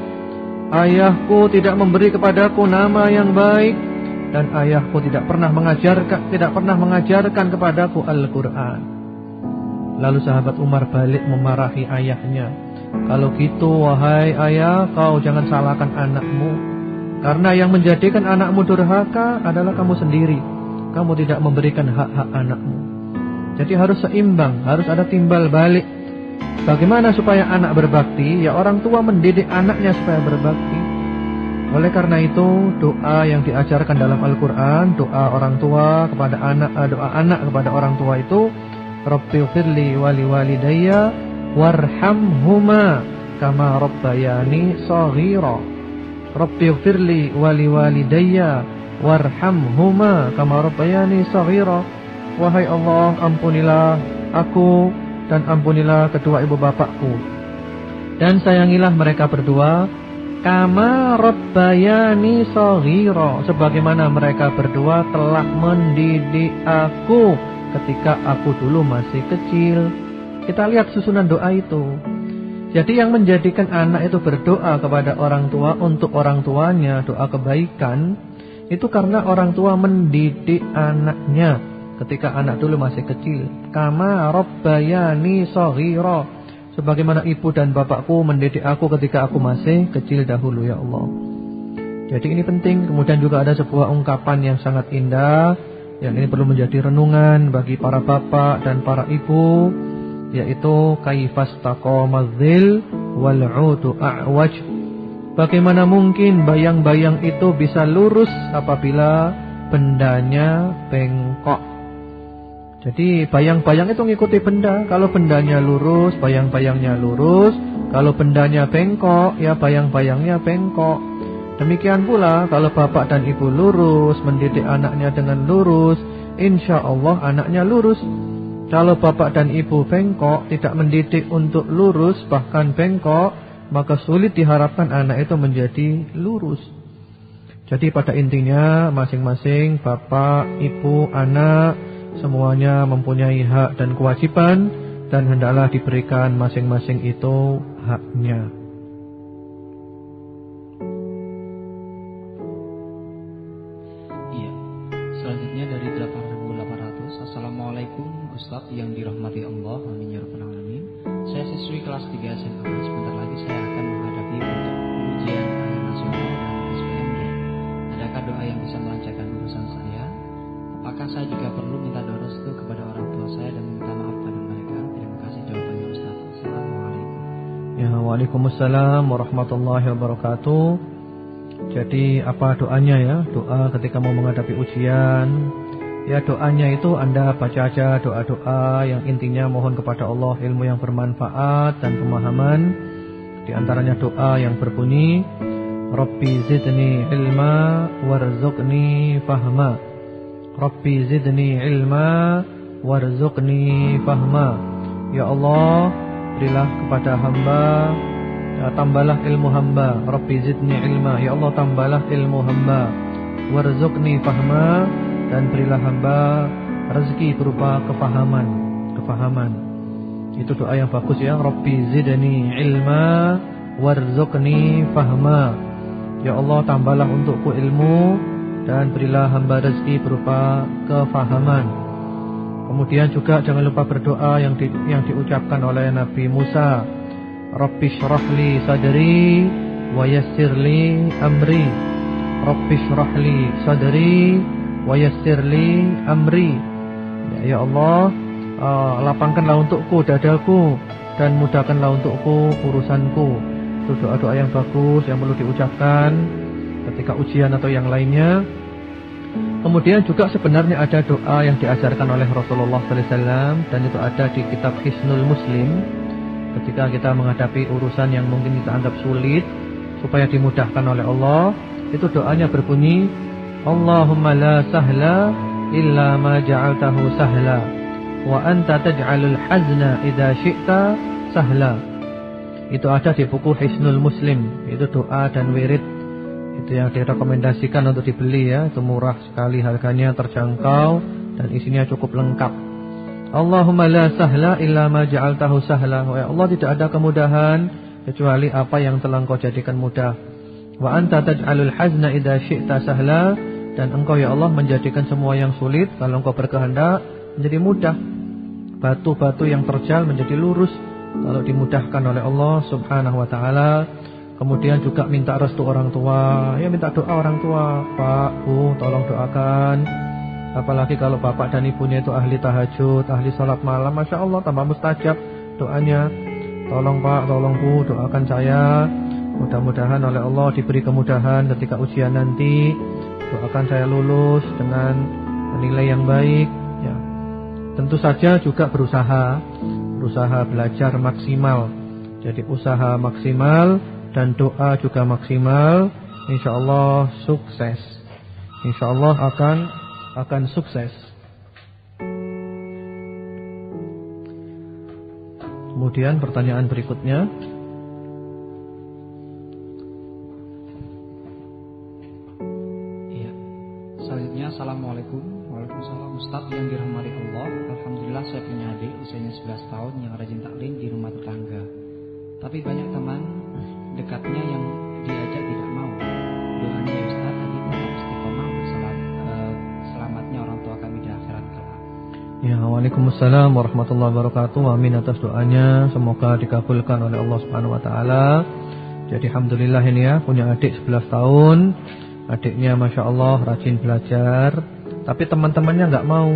Ayahku tidak memberi kepadaku nama yang baik. Dan ayahku tidak pernah mengajarkan kepadaku Al-Quran. Lalu sahabat Umar balik memarahi ayahnya. Kalau gitu wahai ayah, kau jangan salahkan anakmu. Karena yang menjadikan anakmu durhaka adalah kamu sendiri. Kamu tidak memberikan hak-hak anakmu. Jadi harus seimbang, harus ada timbal balik. Bagaimana supaya anak berbakti? Ya orang tua mendidik anaknya supaya berbakti. Oleh karena itu, doa yang diajarkan dalam Al-Quran, doa orang tua kepada anak, doa anak kepada orang tua itu, Rabbighfirli wali walidayya warhamhuma kama rabbayani shaghira. Rabbighfirli wali walidayya warhamhuma kama rabbayani shaghira. Wahai Allah, ampunilah aku dan ampunilah kedua ibu bapakku, dan sayangilah mereka berdua kama rabbayani shaghira, sebagaimana mereka berdua telah mendidik aku ketika aku dulu masih kecil. Kita lihat susunan doa itu. Jadi yang menjadikan anak itu berdoa kepada orang tua untuk orang tuanya, doa kebaikan, itu karena orang tua mendidik anaknya ketika anak dulu masih kecil. Kama rabbayani shaghira, sebagaimana ibu dan bapakku mendidik aku ketika aku masih kecil dahulu, ya Allah. Jadi ini penting. Kemudian juga ada sebuah ungkapan yang sangat indah, yang ini perlu menjadi renungan bagi para bapak dan para ibu, yaitu kaifastaqamadzil wal'udu a'waj. Bagaimana mungkin bayang-bayang itu bisa lurus apabila bendanya bengkok. Jadi bayang-bayang itu ngikuti benda. Kalau bendanya lurus, bayang-bayangnya lurus. Kalau bendanya bengkok, ya bayang-bayangnya bengkok. Demikian pula kalau bapak dan ibu lurus, mendidik anaknya dengan lurus, insya Allah anaknya lurus. Kalau bapak dan ibu bengkok, tidak mendidik untuk lurus, bahkan bengkok, maka sulit diharapkan anak itu menjadi lurus. Jadi pada intinya masing-masing bapak, ibu, anak semuanya mempunyai hak dan kewajiban, dan hendaklah diberikan masing-masing itu haknya. Iya. Selanjutnya dari 8.800. Assalamualaikum Ustadz yang dirahmati Allah, amin ya rabbal alamin. Saya siswi kelas 3 SMA. Sebentar lagi saya akan menghadapi ujian akhir nasional dan SPMB. Adakah doa yang bisa melancarkan urusan saya? Apakah saya juga perlu minta doa restu kepada orang tua saya dan minta maaf pada mereka? Terima kasih jawabannya Ustaz. Assalamualaikum. Ya, waalaikumsalam warahmatullahi wabarakatuh. Jadi apa doanya ya? Doa ketika mau menghadapi ujian. Ya doanya itu Anda baca aja doa-doa yang intinya mohon kepada Allah ilmu yang bermanfaat dan pemahaman. Di antaranya doa yang berbunyi Rabbi zidni ilma warzuqni fahma. Rabbi zidni ilma warzuqni fahma. Ya Allah, berilah kepada hamba, tambahlah ilmu hamba. Rabbi zidni ilma, ya Allah tambahlah ilmu hamba. Warzuqni fahma, dan berilah hamba rezeki berupa kefahaman. Itu doa yang bagus ya. Rabbi zidni ilma warzuqni fahma. Ya Allah tambahlah untukku ilmu dan berilah hamba rezeki berupa kefahaman. Kemudian juga jangan lupa berdoa yang diucapkan oleh Nabi Musa. Rabbi syrahli sadri wa yassirli amri. Rabbi syrahli sadri wa yassirli amri. Ya Allah, lapangkanlah untukku dadaku dan mudahkanlah untukku urusanku. Itu doa-doa yang bagus yang perlu diucapkan ketika ujian atau yang lainnya. Kemudian juga sebenarnya ada doa yang diajarkan oleh Rasulullah SAW, dan itu ada di kitab Hisnul Muslim. Ketika kita menghadapi urusan yang mungkin kita anggap sulit, supaya dimudahkan oleh Allah, itu doanya berbunyi Allahumma la sahla illa ma ja'altahu sahla wa anta taj'alul hazna idza syi'ta sahla. Itu ada di buku Hisnul Muslim. Itu doa dan wirid, itu yang direkomendasikan untuk dibeli ya. Itu murah sekali harganya, terjangkau, dan isinya cukup lengkap. Allahumma la sahla illa ma ja'altahu sahla. Ya Allah, tidak ada kemudahan kecuali apa yang telah Engkau jadikan mudah. Wa anta taj'alul hazna idza syi'ta sahla, dan Engkau ya Allah menjadikan semua yang sulit kalau Engkau berkehendak menjadi mudah. Batu-batu yang terjal menjadi lurus kalau dimudahkan oleh Allah Subhanahu wa taala. Kemudian juga minta restu orang tua. Ya minta doa orang tua. Pak, Bu, tolong doakan. Apalagi kalau bapak dan ibunya itu ahli tahajud, ahli salat malam, Masya Allah tambah mustajab doanya. Tolong Pak, tolong Bu, doakan saya. Mudah-mudahan oleh Allah diberi kemudahan ketika ujian nanti. Doakan saya lulus dengan nilai yang baik ya. Tentu saja juga berusaha belajar maksimal. Jadi usaha maksimal dan doa juga maksimal. Insyaallah sukses. Insyaallah akan sukses. Kemudian pertanyaan berikutnya. Iya. Selanjutnya, Assalamualaikum. Waalaikumsalam. Ustaz yang dirahmati Allah, alhamdulillah saya punya adik usianya 11 tahun yang rajin taklim di rumah tetangga. Tapi banyak teman dekatnya yang diajak tidak mau. Doanya ya Ustaz, adik tetap istiqomah selamatnya orang tua kami di akhirat kelak. Ya, waalaikumsalam warahmatullahi wabarakatuh. Amin atas doanya, semoga dikabulkan oleh Allah Subhanahu wa taala. Jadi alhamdulillah ini ya, punya adik 11 tahun. Adiknya Masya Allah rajin belajar, tapi teman-temannya nggak mau.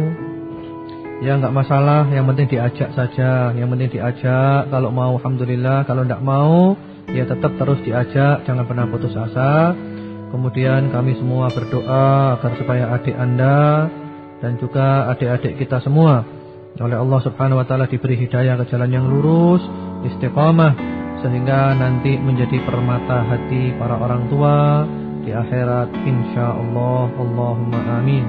Ya nggak masalah, yang penting diajak saja. Yang penting diajak, kalau mau alhamdulillah, kalau nggak mau ya tetap terus diajak, jangan pernah putus asa. Kemudian kami semua berdoa agar supaya adik Anda dan juga adik-adik kita semua oleh Allah Subhanahu wa taala diberi hidayah ke jalan yang lurus, istiqamah, sehingga nanti menjadi permata hati para orang tua di akhirat insyaallah. Allahumma amin.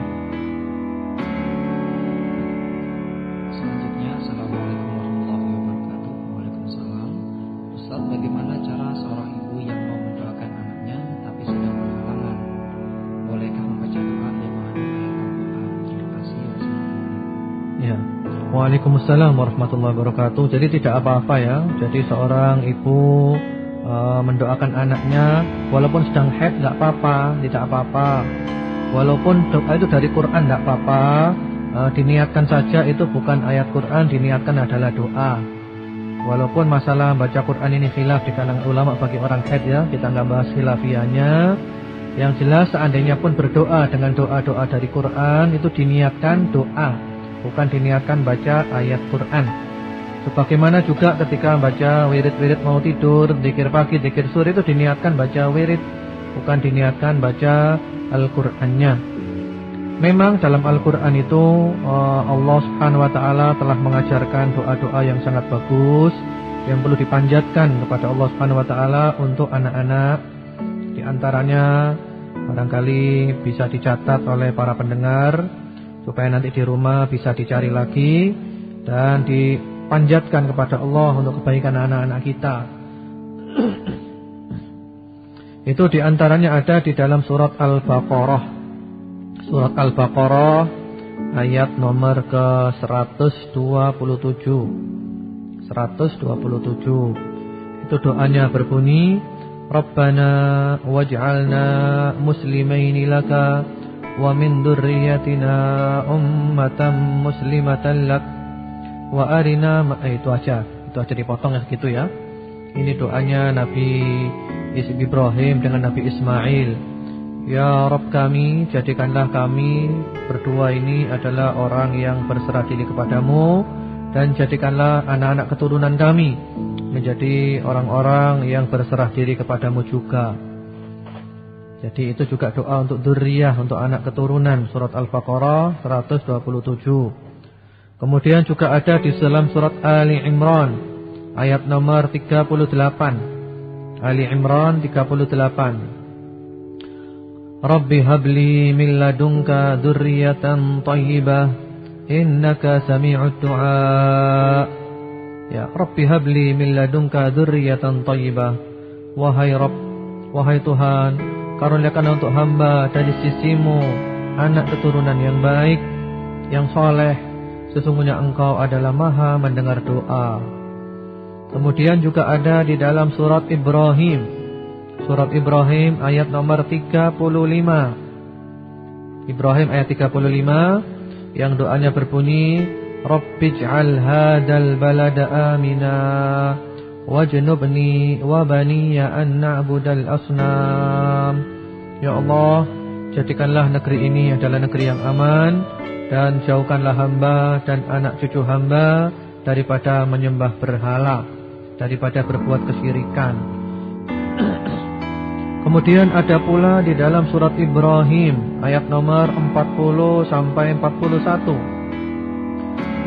Selanjutnya, Assalamualaikum warahmatullahi wabarakatuh. Waalaikumsalam. Ustaz, bagaimana cara seorang ibu yang mau mendoakan anaknya tapi sedang berhalangan? Bolehkah membaca doa yang mengandung ayat Al-Quran? Terima kasih. Wassalamualaikum. Ya. Waalaikumsalam warahmatullahi wabarakatuh. Jadi tidak apa-apa ya. Jadi seorang ibu mendoakan anaknya walaupun sedang haid enggak apa-apa, tidak apa-apa. Walaupun doa itu dari Quran enggak apa-apa. Diniatkan saja, itu bukan ayat Quran, diniatkan adalah doa. Walaupun masalah baca Quran ini khilaf di kalangan ulama bagi orang haid ya, kita enggak bahas khilafiyahnya. Yang jelas seandainya pun berdoa dengan doa-doa dari Quran, itu diniatkan doa, bukan diniatkan baca ayat Quran. Sebagaimana juga ketika baca wirid-wirid mau tidur, zikir pagi, zikir sore, itu diniatkan baca wirid, bukan diniatkan baca Al-Qur'annya. Memang dalam Al-Qur'an itu Allah Subhanahu wa taala telah mengajarkan doa-doa yang sangat bagus yang perlu dipanjatkan kepada Allah Subhanahu wa taala untuk anak-anak. Di antaranya barangkali bisa dicatat oleh para pendengar supaya nanti di rumah bisa dicari lagi dan dipanjatkan kepada Allah untuk kebaikan anak-anak kita. Itu di antaranya ada di dalam surat Al-Baqarah. Surat Al-Baqarah ayat nomor ke-127. 127. Itu doanya berbunyi, Rabbana waj'alna muslimaini laka wa min dzurriyyatina ummatan muslimatan lak wa arina itu aja dipotong ya segitu ya. Ini doanya Nabi Ibrahim dengan Nabi Ismail. Ya Rabb kami, jadikanlah kami berdua ini adalah orang yang berserah diri kepadamu, dan jadikanlah anak-anak keturunan kami menjadi orang-orang yang berserah diri kepadamu juga. Jadi itu juga doa untuk dzurriyyah, untuk anak keturunan. Surat Al-Baqarah 127. Kemudian juga ada di dalam surat Ali Imran ayat nomor 38. Ali Imran 38. Rabbi habli min ladunka dzurriyyatan thayyibah innaka sami'ud du'a. Ya, Rabbi habli min ladunka dzurriyyatan thayyibah. Wahai Rabb, wahai Tuhan, karuniakanlah untuk hamba dari sisimu anak keturunan yang baik, yang soleh. Sesungguhnya Engkau adalah Maha mendengar doa. Kemudian juga ada di dalam surat Ibrahim. Surat Ibrahim ayat nomor 35. Ibrahim ayat 35 yang doanya berbunyi, Rabbij'al hadzal balada amina wajnubni wa baniya an na'budal asnam. Ya Allah, jadikanlah negeri ini adalah negeri yang aman, dan jauhkanlah hamba dan anak cucu hamba daripada menyembah berhala. daripada berbuat kesyirikan. Kemudian ada pula di dalam surat Ibrahim ayat nomor 40 sampai 41.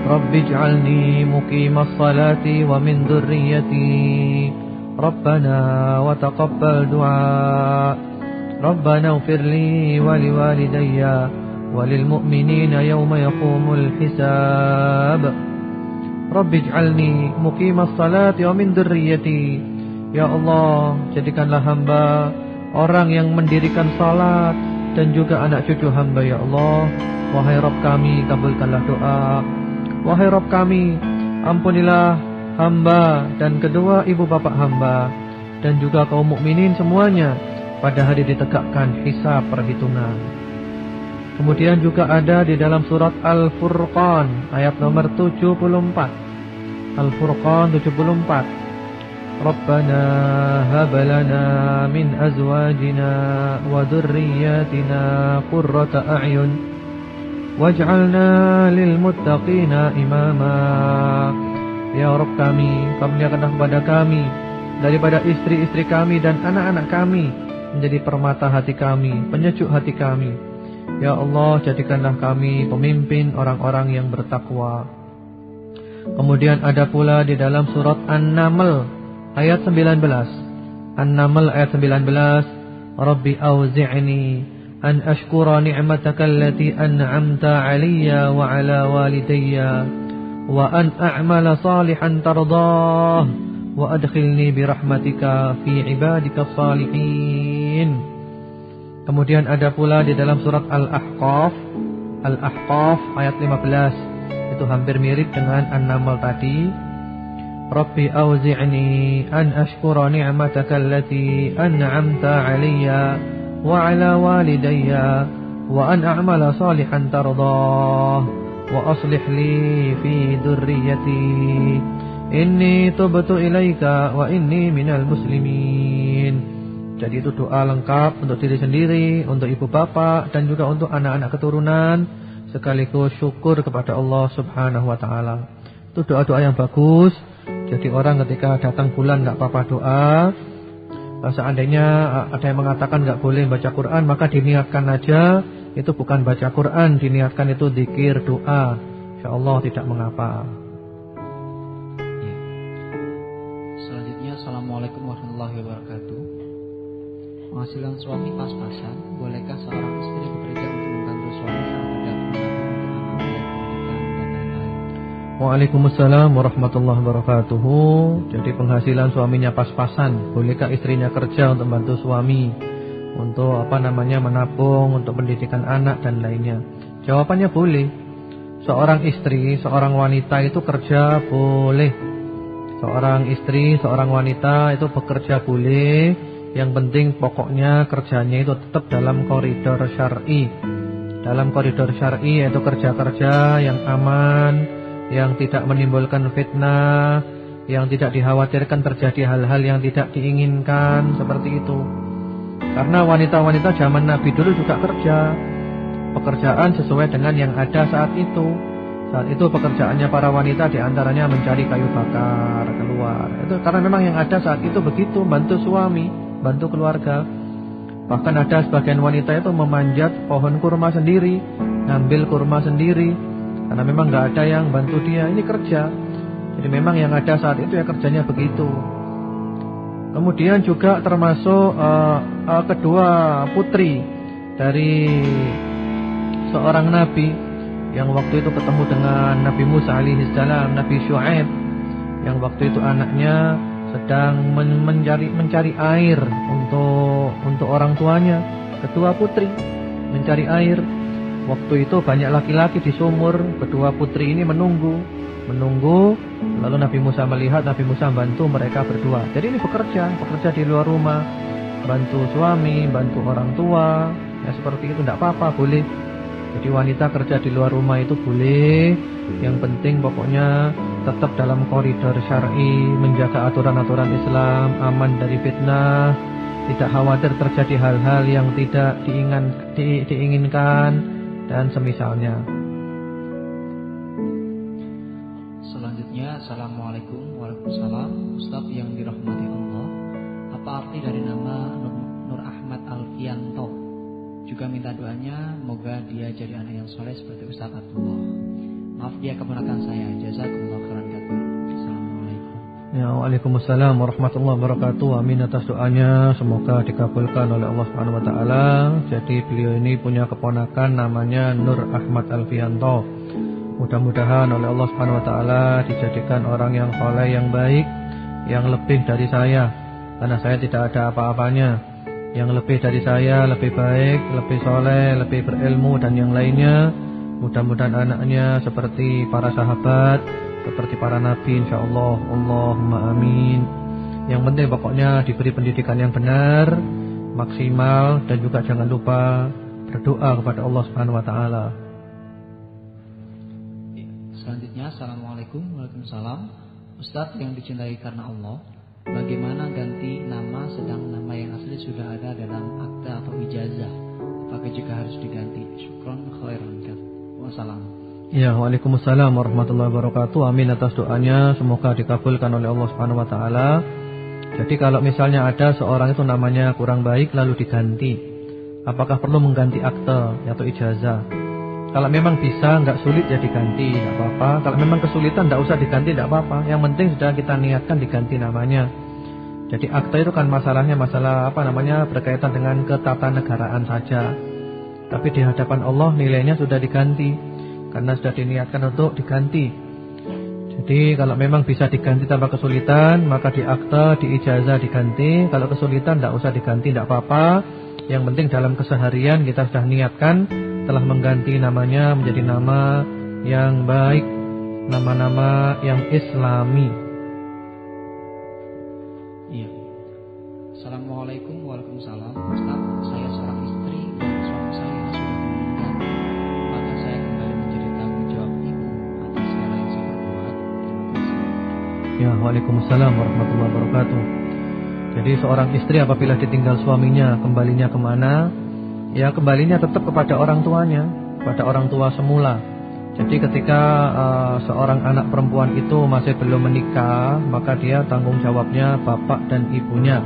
Rabbij'alni muqimas salati wa min dzurriyyati Rabbana wa taqabbal du'a Rabbana ighfirli wa liwalidayya wa lil mu'minina yawma yaqumul hisab. Rabbij'alni muqimas salati wa min dzurriyyati. Ya Allah, jadikanlah hamba orang yang mendirikan salat dan juga anak cucu hamba ya Allah. Wahai Rabb kami, kabulkanlah doa. Wahai Rabb kami, ampunilah hamba dan kedua ibu bapak hamba dan juga kaum mukminin semuanya pada hari ditegakkan hisab perhitungan. Kemudian juga ada di dalam surat Al-Furqan ayat nomor 74. Al-Furqan 74. Rabbana hab lana min azwajina wa dhurriyyatina qurrata a'yun waj'alna lil muttaqina imama. Ya Rabb kami, karuniakanlah kepada kami daripada istri-istri kami dan anak-anak kami menjadi permata hati kami, penyejuk hati kami. Ya Allah, jadikanlah kami pemimpin orang-orang yang bertakwa. Kemudian ada pula di dalam surat An-Naml ayat 19. An-Naml ayat 19. Rabbi auzi'ni an ashkura ni'mataka allati an'amta 'alayya wa 'ala walidayya wa an a'mala salihan tardah wa adkhilni bi rahmatika fi 'ibadika salihin. Kemudian ada pula di dalam surat Al-Ahqaf ayat 15. Itu hampir mirip dengan An-Naml tadi. Rabbi auzi'ni an ashkura ni'mataka allati an'amta 'alayya wa 'ala walidayya wa an a'mala salihan tardah wa aslih li fi dhurriyyati inni tubtu ilaika wa inni minal muslimin. Jadi itu doa lengkap untuk diri sendiri, untuk ibu bapak dan juga untuk anak-anak keturunan, sekaligus syukur kepada Allah Subhanahu wa taala. Itu doa-doa yang bagus. Jadi orang ketika datang bulan nggak apa-apa doa. Seandainya ada yang mengatakan nggak boleh baca Quran, maka diniatkan aja. Itu bukan baca Quran, diniatkan itu zikir, doa. Insyaallah tidak mengapa. Selanjutnya, Assalamualaikum warahmatullahi wabarakatuh. Penghasilan suami pas-pasan, bolehkah seorang istri bekerja untuk membantu suami saat ada penanggung anak baik pendidikan dan lain-lain? Waalaikumsalam warahmatullahi wabarakatuh. Jadi penghasilan suaminya pas-pasan, bolehkah istrinya kerja untuk membantu suami untuk menabung untuk pendidikan anak dan lainnya? Jawabannya boleh. Seorang istri, seorang wanita itu kerja boleh. Seorang istri, seorang wanita itu bekerja boleh. Yang penting pokoknya kerjanya itu tetap dalam koridor syar'i. Dalam koridor syar'i yaitu kerja-kerja yang aman, yang tidak menimbulkan fitnah, yang tidak dikhawatirkan terjadi hal-hal yang tidak diinginkan, seperti itu. Karena wanita-wanita zaman Nabi dulu juga kerja. Pekerjaan sesuai dengan yang ada saat itu. Saat itu pekerjaannya para wanita diantaranya mencari kayu bakar keluar. Itu karena memang yang ada saat itu begitu, bantu suami, bantu keluarga. Bahkan ada sebagian wanita itu memanjat pohon kurma sendiri, ngambil kurma sendiri. Karena memang nggak ada yang bantu dia, ini kerja. Jadi memang yang ada saat itu ya kerjanya begitu. Kemudian juga termasuk kedua putri dari seorang nabi yang waktu itu ketemu dengan Nabi Musa alaihissalam, Nabi Syu'aib, yang waktu itu anaknya sedang mencari air untuk orang tuanya. Kedua putri mencari air. Waktu itu banyak laki-laki di sumur. Kedua putri ini menunggu. Lalu Nabi Musa melihat, Nabi Musa bantu mereka berdua. Jadi ini bekerja di luar rumah, bantu suami, bantu orang tua. Ya seperti itu, tidak apa-apa, boleh. Jadi wanita kerja di luar rumah itu boleh. Yang penting pokoknya tetap dalam koridor syar'i, menjaga aturan-aturan Islam, aman dari fitnah, tidak khawatir terjadi hal-hal yang tidak diinginkan dan semisalnya. Selanjutnya, Assalamualaikum. Waalaikumsalam. Ustaz yang dirahmati Allah, apa arti dari nama Nur Ahmad Alfianto? Juga minta doanya, moga dia jadi anak yang soleh seperti Ustaz Abdullah. Maaf dia keponakan saya. Jazakumullah khairan katsir. Assalamualaikum. Ya, waalaikumsalam warahmatullahi wabarakatuh. Amin atas doanya, semoga dikabulkan oleh Allah Subhanahu wa taala. Jadi beliau ini punya keponakan namanya Nur Ahmad Alfianto. Mudah-mudahan oleh Allah Subhanahu wa taala dijadikan orang yang soleh, yang baik, yang lebih dari saya. Karena saya tidak ada apa-apanya. Yang lebih dari saya, lebih baik, lebih soleh, lebih berilmu dan yang lainnya. Mudah-mudahan anaknya seperti para sahabat, seperti para nabi, insyaallah. Allahumma amin. Yang penting pokoknya diberi pendidikan yang benar, maksimal, dan juga jangan lupa berdoa kepada Allah Subhanahu wa taala. Selanjutnya, Assalamualaikum. Waalaikumsalam. Ustadz yang dicintai karena Allah, bagaimana ganti nama sedang nama yang asli sudah ada dalam akta atau ijazah? Apakah juga harus diganti? Syukron khairan. Wassalam. Ya, waalaikumsalam warahmatullahi wabarakatuh. Amin atas doanya, semoga dikabulkan oleh Allah Subhanahu wa taala. Jadi kalau misalnya ada seorang itu namanya kurang baik lalu diganti, apakah perlu mengganti akte atau ijazah? Kalau memang bisa, nggak sulit ya diganti, nggak apa-apa. Kalau memang kesulitan, nggak usah diganti, nggak apa-apa. Yang penting sudah kita niatkan diganti namanya. Jadi akte itu kan masalahnya masalah berkaitan dengan ketatanegaraan saja. Tapi di hadapan Allah nilainya sudah diganti, karena sudah diniatkan untuk diganti. Jadi kalau memang bisa diganti tanpa kesulitan, maka di akte, di ijazah diganti. Kalau kesulitan, nggak usah diganti, nggak apa-apa. Yang penting dalam keseharian kita sudah niatkan telah mengganti namanya menjadi nama yang baik, nama-nama yang islami. Iya. Assalamualaikum. Waalaikumsalam. Ustaz, saya seorang istri dan suami saya sudah meninggal. Maka saya kembali menjadi tanggung jawab ibu atas segala yang saya perbuat. Terima kasih. Ya, waalaikumsalam warahmatullahi wabarakatuh. Jadi seorang istri apabila ditinggal suaminya, kembalinya kemana? Ya, kembalinya tetap kepada orang tuanya, kepada orang tua semula. Jadi ketika seorang anak perempuan itu masih belum menikah, maka dia tanggung jawabnya bapak dan ibunya.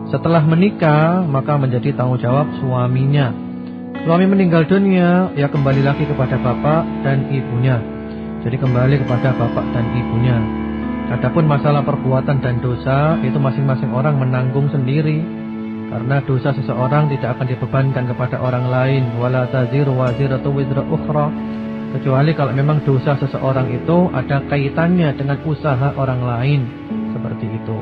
Setelah menikah, maka menjadi tanggung jawab suaminya. Suami meninggal dunia, ya kembali lagi kepada bapak dan ibunya. Jadi kembali kepada bapak dan ibunya. Adapun masalah perbuatan dan dosa, itu masing-masing orang menanggung sendiri. Karena dosa seseorang tidak akan dibebankan kepada orang lain. Wala taziru waziratu wizra ukhra. Kecuali kalau memang dosa seseorang itu ada kaitannya dengan usaha orang lain. Seperti itu.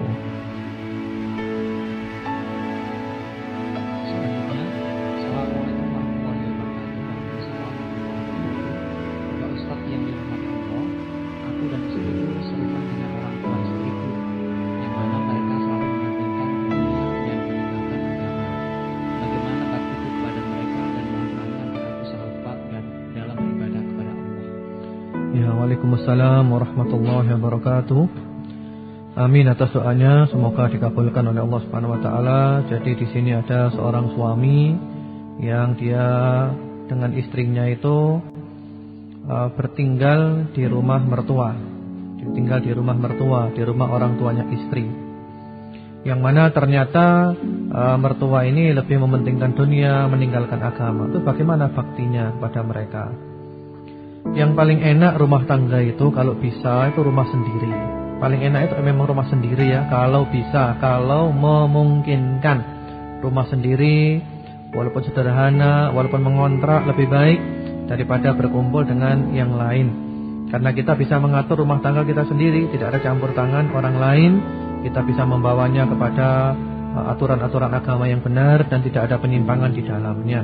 Selanjutnya, Assalamualaikum warahmatullahi wabarakatuh. Bapak Ustaz yang dirahmati Allah, aku dan istriku serupa dengan orang tua istriku, yang mana mereka selalu mementingkan dunia dan meninggalkan agama. Bagaimana baktiku kepada mereka dan mohon agar aku selalu taat dan dalam beribadah kepada Allah. Ya, waalaikumsalam warahmatullahi wabarakatuh. Amin atas doanya, semoga dikabulkan oleh Allah Subhanahu wa taala. Jadi di sini ada seorang suami yang dia dengan istrinya itu bertinggal di rumah mertua. Tinggal di rumah mertua, di rumah orang tuanya istri. Yang mana ternyata mertua ini lebih mementingkan dunia, meninggalkan agama. Itu bagaimana baktinya pada mereka? Yang paling enak rumah tangga itu kalau bisa itu rumah sendiri. Paling enak itu memang rumah sendiri ya, kalau bisa, kalau memungkinkan. Rumah sendiri, walaupun sederhana, walaupun mengontrak lebih baik daripada berkumpul dengan yang lain. Karena kita bisa mengatur rumah tangga kita sendiri, tidak ada campur tangan orang lain. Kita bisa membawanya kepada aturan-aturan agama yang benar dan tidak ada penyimpangan di dalamnya.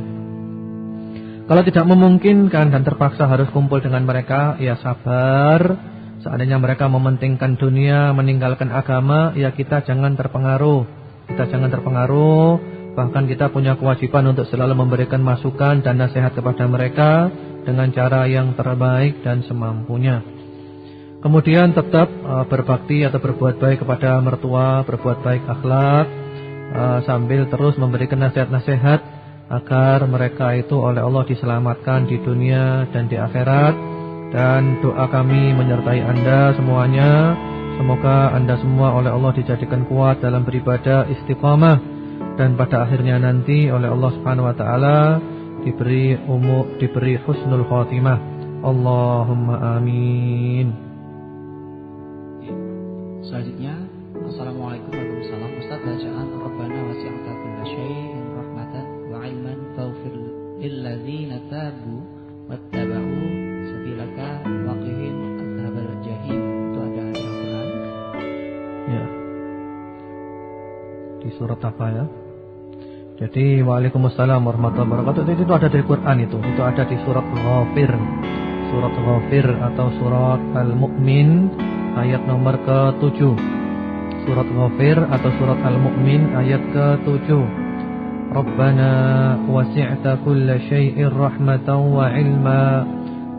Kalau tidak memungkinkan dan terpaksa harus kumpul dengan mereka, ya sabar. Seandainya mereka mementingkan dunia, meninggalkan agama, ya kita jangan terpengaruh. Kita jangan terpengaruh. Bahkan kita punya kewajiban untuk selalu memberikan masukan dan nasihat kepada mereka dengan cara yang terbaik dan semampunya. Kemudian tetap berbakti atau berbuat baik kepada mertua, berbuat baik akhlak, sambil terus memberikan nasihat-nasihat agar mereka itu oleh Allah diselamatkan di dunia dan di akhirat. Dan doa kami menyertai Anda semuanya. Semoga Anda semua oleh Allah dijadikan kuat dalam beribadah, istiqamah, dan pada akhirnya nanti oleh Allah Subhanahu wa taala diberi husnul khatimah. Allahumma amin. Selanjutnya, Assalamualaikum warahmatullahi wabarakatuh. Ustaz, bacaan Rabbana wasi'ta kulla syai'in rahmatan wa 'ilman faghfir lil ladzina tabu wattaba'u sabilaka wa qihim adzabil jahim. Itu ada di Al-Qur'an. Ya. Di surat apa ya? Jadi Waalaikumsalam warahmatullahi wabarakatuh. Itu ada di Quran itu. Itu ada di surat Ghafir. Surat Ghafir atau surat Al-Mu'min ayat nomor ke-7. Surat Ghafir atau surat Al-Mu'min ayat ke-7. Rabbana wasi'ta kulla syai'in rahmatan wa 'ilma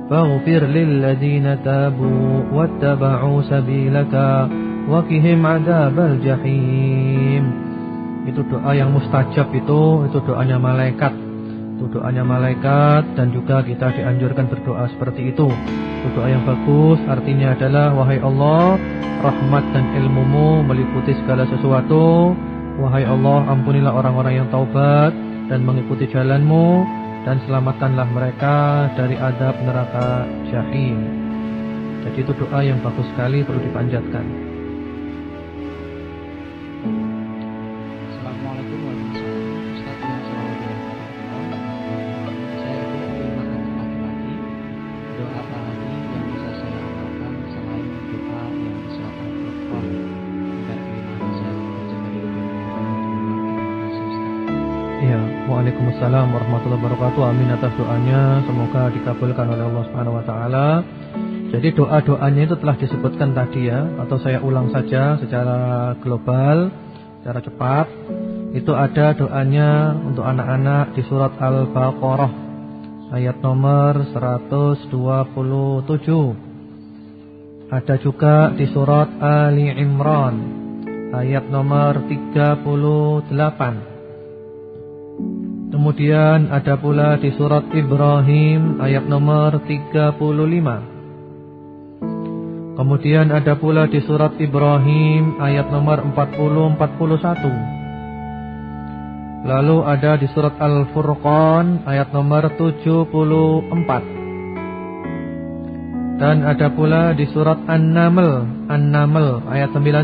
faghfir lil ladzina tabu wattaba'u sabilaka wa qihim adzabal jahim. Itu doa yang mustajab, itu doanya malaikat. Itu doanya malaikat dan juga kita dianjurkan berdoa seperti itu. Itu doa yang bagus, artinya adalah wahai Allah, rahmat dan ilmumu meliputi segala sesuatu. Wahai Allah, ampunilah orang-orang yang taubat dan mengikuti jalanmu, dan selamatkanlah mereka dari azab neraka jahim. Jadi itu doa yang bagus sekali, perlu dipanjatkan. Assalamualaikum warahmatullahi wabarakatuh. Ustaz yang selalu saya itu terima anak laki-laki. Doa apa lagi yang bisa saya amalkan selain doa yang di surat Al-Furqan agar keimanan saya terjaga di dunia dan akhirat? Iya, Waalaikumsalam warahmatullahi wabarakatuh. Amin atas doanya, semoga dikabulkan oleh Allah Subhanahu wa taala. Jadi doa-doanya itu telah disebutkan tadi ya, atau saya ulang saja secara global, secara cepat. Itu ada doanya untuk anak-anak di surat Al-Baqarah ayat nomor 127. Ada juga di surat Ali Imran ayat nomor 38. Kemudian ada pula di surat Ibrahim ayat nomor 35. Kemudian ada pula di surat Ibrahim ayat nomor 40-41. Lalu ada di surat Al-Furqan ayat nomor 74. Dan ada pula di surat An-Naml ayat 19.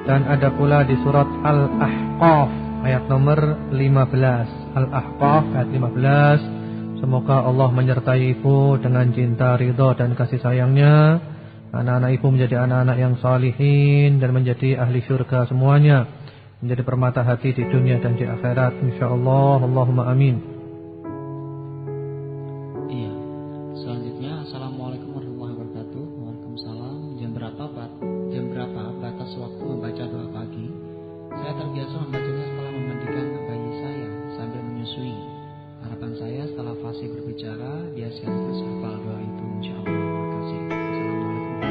Dan ada pula di surat Al-Ahqaf ayat nomor 15. Al-Ahqaf ayat 15. Semoga Allah menyertai ibu dengan cinta, ridha dan kasih sayangnya. Anak-anak ibu menjadi anak-anak yang salihin dan menjadi ahli surga semuanya, menjadi permata hati di dunia dan di akhirat, insyaallah. Allahumma amin. Iya. Selanjutnya, Assalamualaikum warahmatullahi wabarakatuh. Waalaikumsalam. Jam berapa batas waktu membaca doa pagi? Saya terbiasa membacanya setelah memandikan bayi saya sambil menyusui. Harapan saya setelah fase berbicara dia sekaligus hafal doa itu, insyaallah. Terima kasih. Assalamualaikum.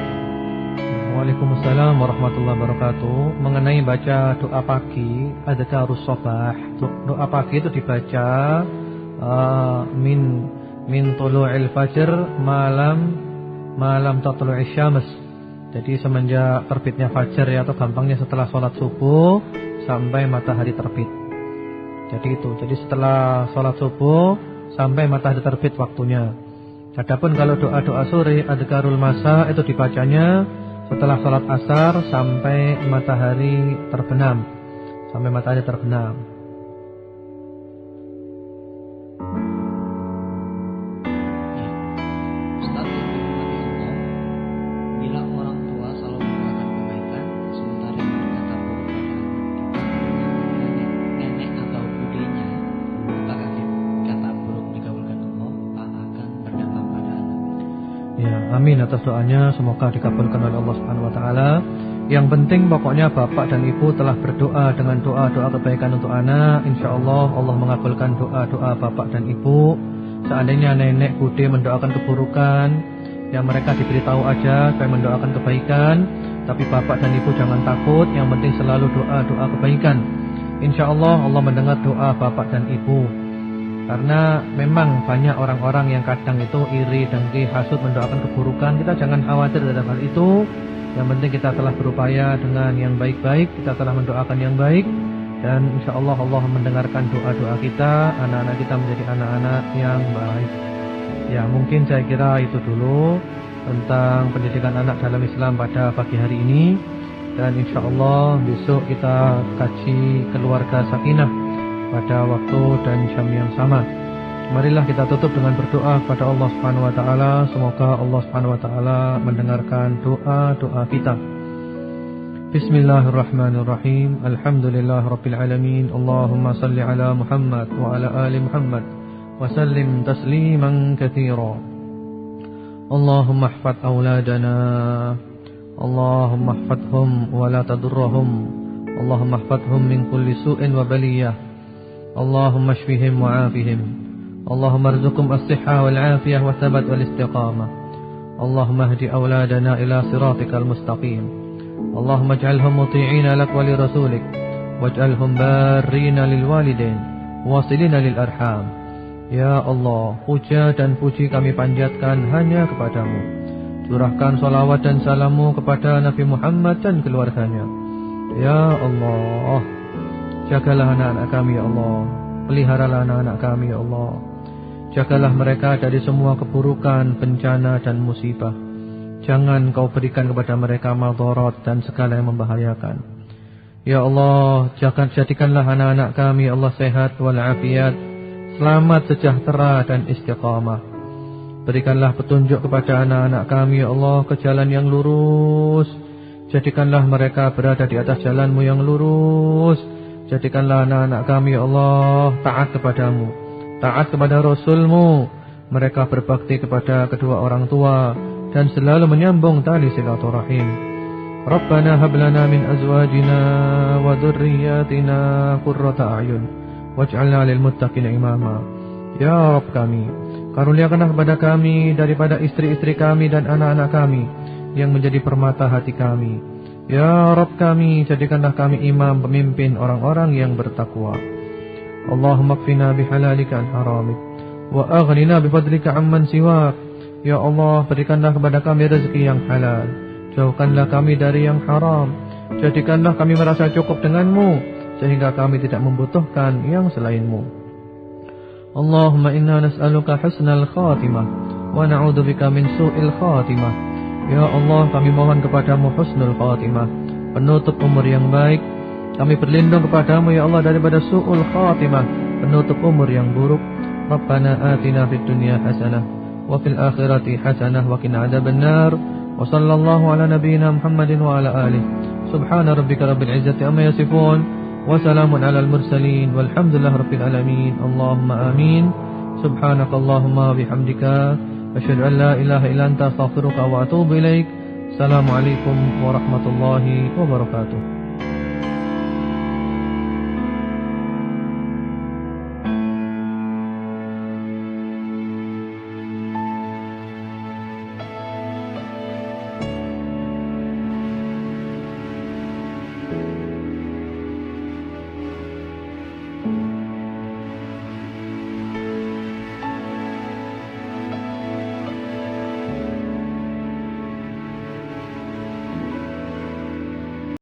Waalaikumsalam warahmatullahi wabarakatuh. Mengenai baca doa pagi, adzkarus sabah. Doa pagi itu dibaca min tulu'il fajr malam tatlu'isy syams. Jadi semenjak terbitnya fajar ya, atau gampangnya setelah sholat subuh sampai matahari terbit. Jadi itu. Jadi setelah sholat subuh sampai matahari terbit waktunya. Adapun kalau doa-doa sore, adzkarul masa, itu dibacanya setelah sholat asar sampai matahari terbenam. Sampai matahari terbenam. Ustaz yang dirahmati Allah, bila orang tua selalu mendoakan kebaikan sementara mereka tak buruk pada nenek atau budenya, apakah kata buruk dikabulkan Allah akan berdampak pada anak? Ya, amin atas doanya, semoga dikabulkan oleh Allah Subhanahu wa taala. Yang penting pokoknya bapak dan ibu telah berdoa dengan doa-doa kebaikan untuk anak, insyaallah Allah mengabulkan doa-doa bapak dan ibu. Seandainya nenek bude mendoakan keburukan, ya mereka diberitahu aja supaya mendoakan kebaikan. Tapi bapak dan ibu jangan takut, yang penting selalu doa-doa kebaikan. Insyaallah Allah mendengar doa bapak dan ibu. Karena memang banyak orang-orang yang kadang itu iri, dengki, hasud, mendoakan keburukan. Kita jangan khawatir terhadap hal itu. Yang penting kita telah berupaya dengan yang baik-baik, kita telah mendoakan yang baik, dan insya Allah Allah mendengarkan doa-doa kita, anak-anak kita menjadi anak-anak yang baik. Ya, mungkin saya kira itu dulu tentang pendidikan anak dalam Islam pada pagi hari ini. Dan insya Allah besok kita kaji keluarga sakinah pada waktu dan jam yang sama. Marilah kita tutup dengan berdoa kepada Allah Subhanahu wa taala. Semoga Allah Subhanahu wa taala mendengarkan doa-doa kita. Bismillahirrahmanirrahim. Alhamdulillahirabbil alamin. Allahumma shalli ala Muhammad wa ala ali Muhammad wa sallim tasliman katsira. Allahumma ihfaz auladana. Allahumma ihfazhum wa la tadurruhum. Allahumma ihfazhum min kulli su'in wa baliyah. Allahumma shfihim wa 'afihim. Allahumma arzuqhum as-sihha wal 'afiyah wa thabat wal istiqamah. Allahumma ihdi auladana ila siratikal mustaqim. Allahumma ij'alhum muti'ina lak wa li rasulik waj'alhum barrina lil walidain wasilina lil arham. Ya Allah, puja dan puji kami panjatkan hanya kepadamu. Curahkan salawat dan salammu kepada Nabi Muhammad dan keluarganya. Ya Allah, jagalah anak-anak kami ya Allah. Peliharalah anak-anak kami ya Allah. Jagalah mereka dari semua keburukan, bencana dan musibah. Jangan kau berikan kepada mereka madarat dan segala yang membahayakan. Ya Allah, jadikanlah anak-anak kami ya Allah sehat walafiat, selamat, sejahtera dan istiqamah. Berikanlah petunjuk kepada anak-anak kami ya Allah ke jalan yang lurus. Jadikanlah mereka berada di atas jalan-Mu yang lurus. Jadikanlah anak-anak kami ya Allah taat kepadamu, taat kepada Rasul-Mu. Mereka berbakti kepada kedua orang tua dan selalu menyambung tali silaturahim. Rabbana hab lana min azwajina wa dzurriyyatina qurrata a'yun waj'alna lil muttaqina imama. Ya Rabb kami, karuniakanlah kepada kami daripada istri-istri kami dan anak-anak kami yang menjadi permata hati kami. Ya Rabb kami, jadikanlah kami imam, pemimpin orang-orang yang bertakwa. Allahumma kfina bihalalika an haramik wa aghnina bifadlika amman siwak. Ya Allah, berikanlah kepada kami rezeki yang halal, jauhkanlah kami dari yang haram. Jadikanlah kami merasa cukup denganmu sehingga kami tidak membutuhkan yang selainmu. Allahumma inna nas'aluka husnal khatimah wa na'udzubika min su'il khatimah. Ya Allah, kami mohon kepadamu husnul khatimah, penutup umur yang baik. Kami berlindung kepadamu ya Allah daripada su'ul khatimah, penutup umur yang buruk. Rabbana atina fid dunya hasanah wa fil akhirati hasanah wa qina adzabannar. Wa sallallahu ala nabiyyina Muhammadin wa ala alihi. Subhana rabbika rabbil izzati amma yasifun. وسلام على المرسلين والحمد لله رب العالمين. اللهم آمين. سبحانك اللهم وبحمدك أشهد أن لا إله إلا أنت أستغفرك وأتوب إليك. السلام عليكم ورحمة الله وبركاته.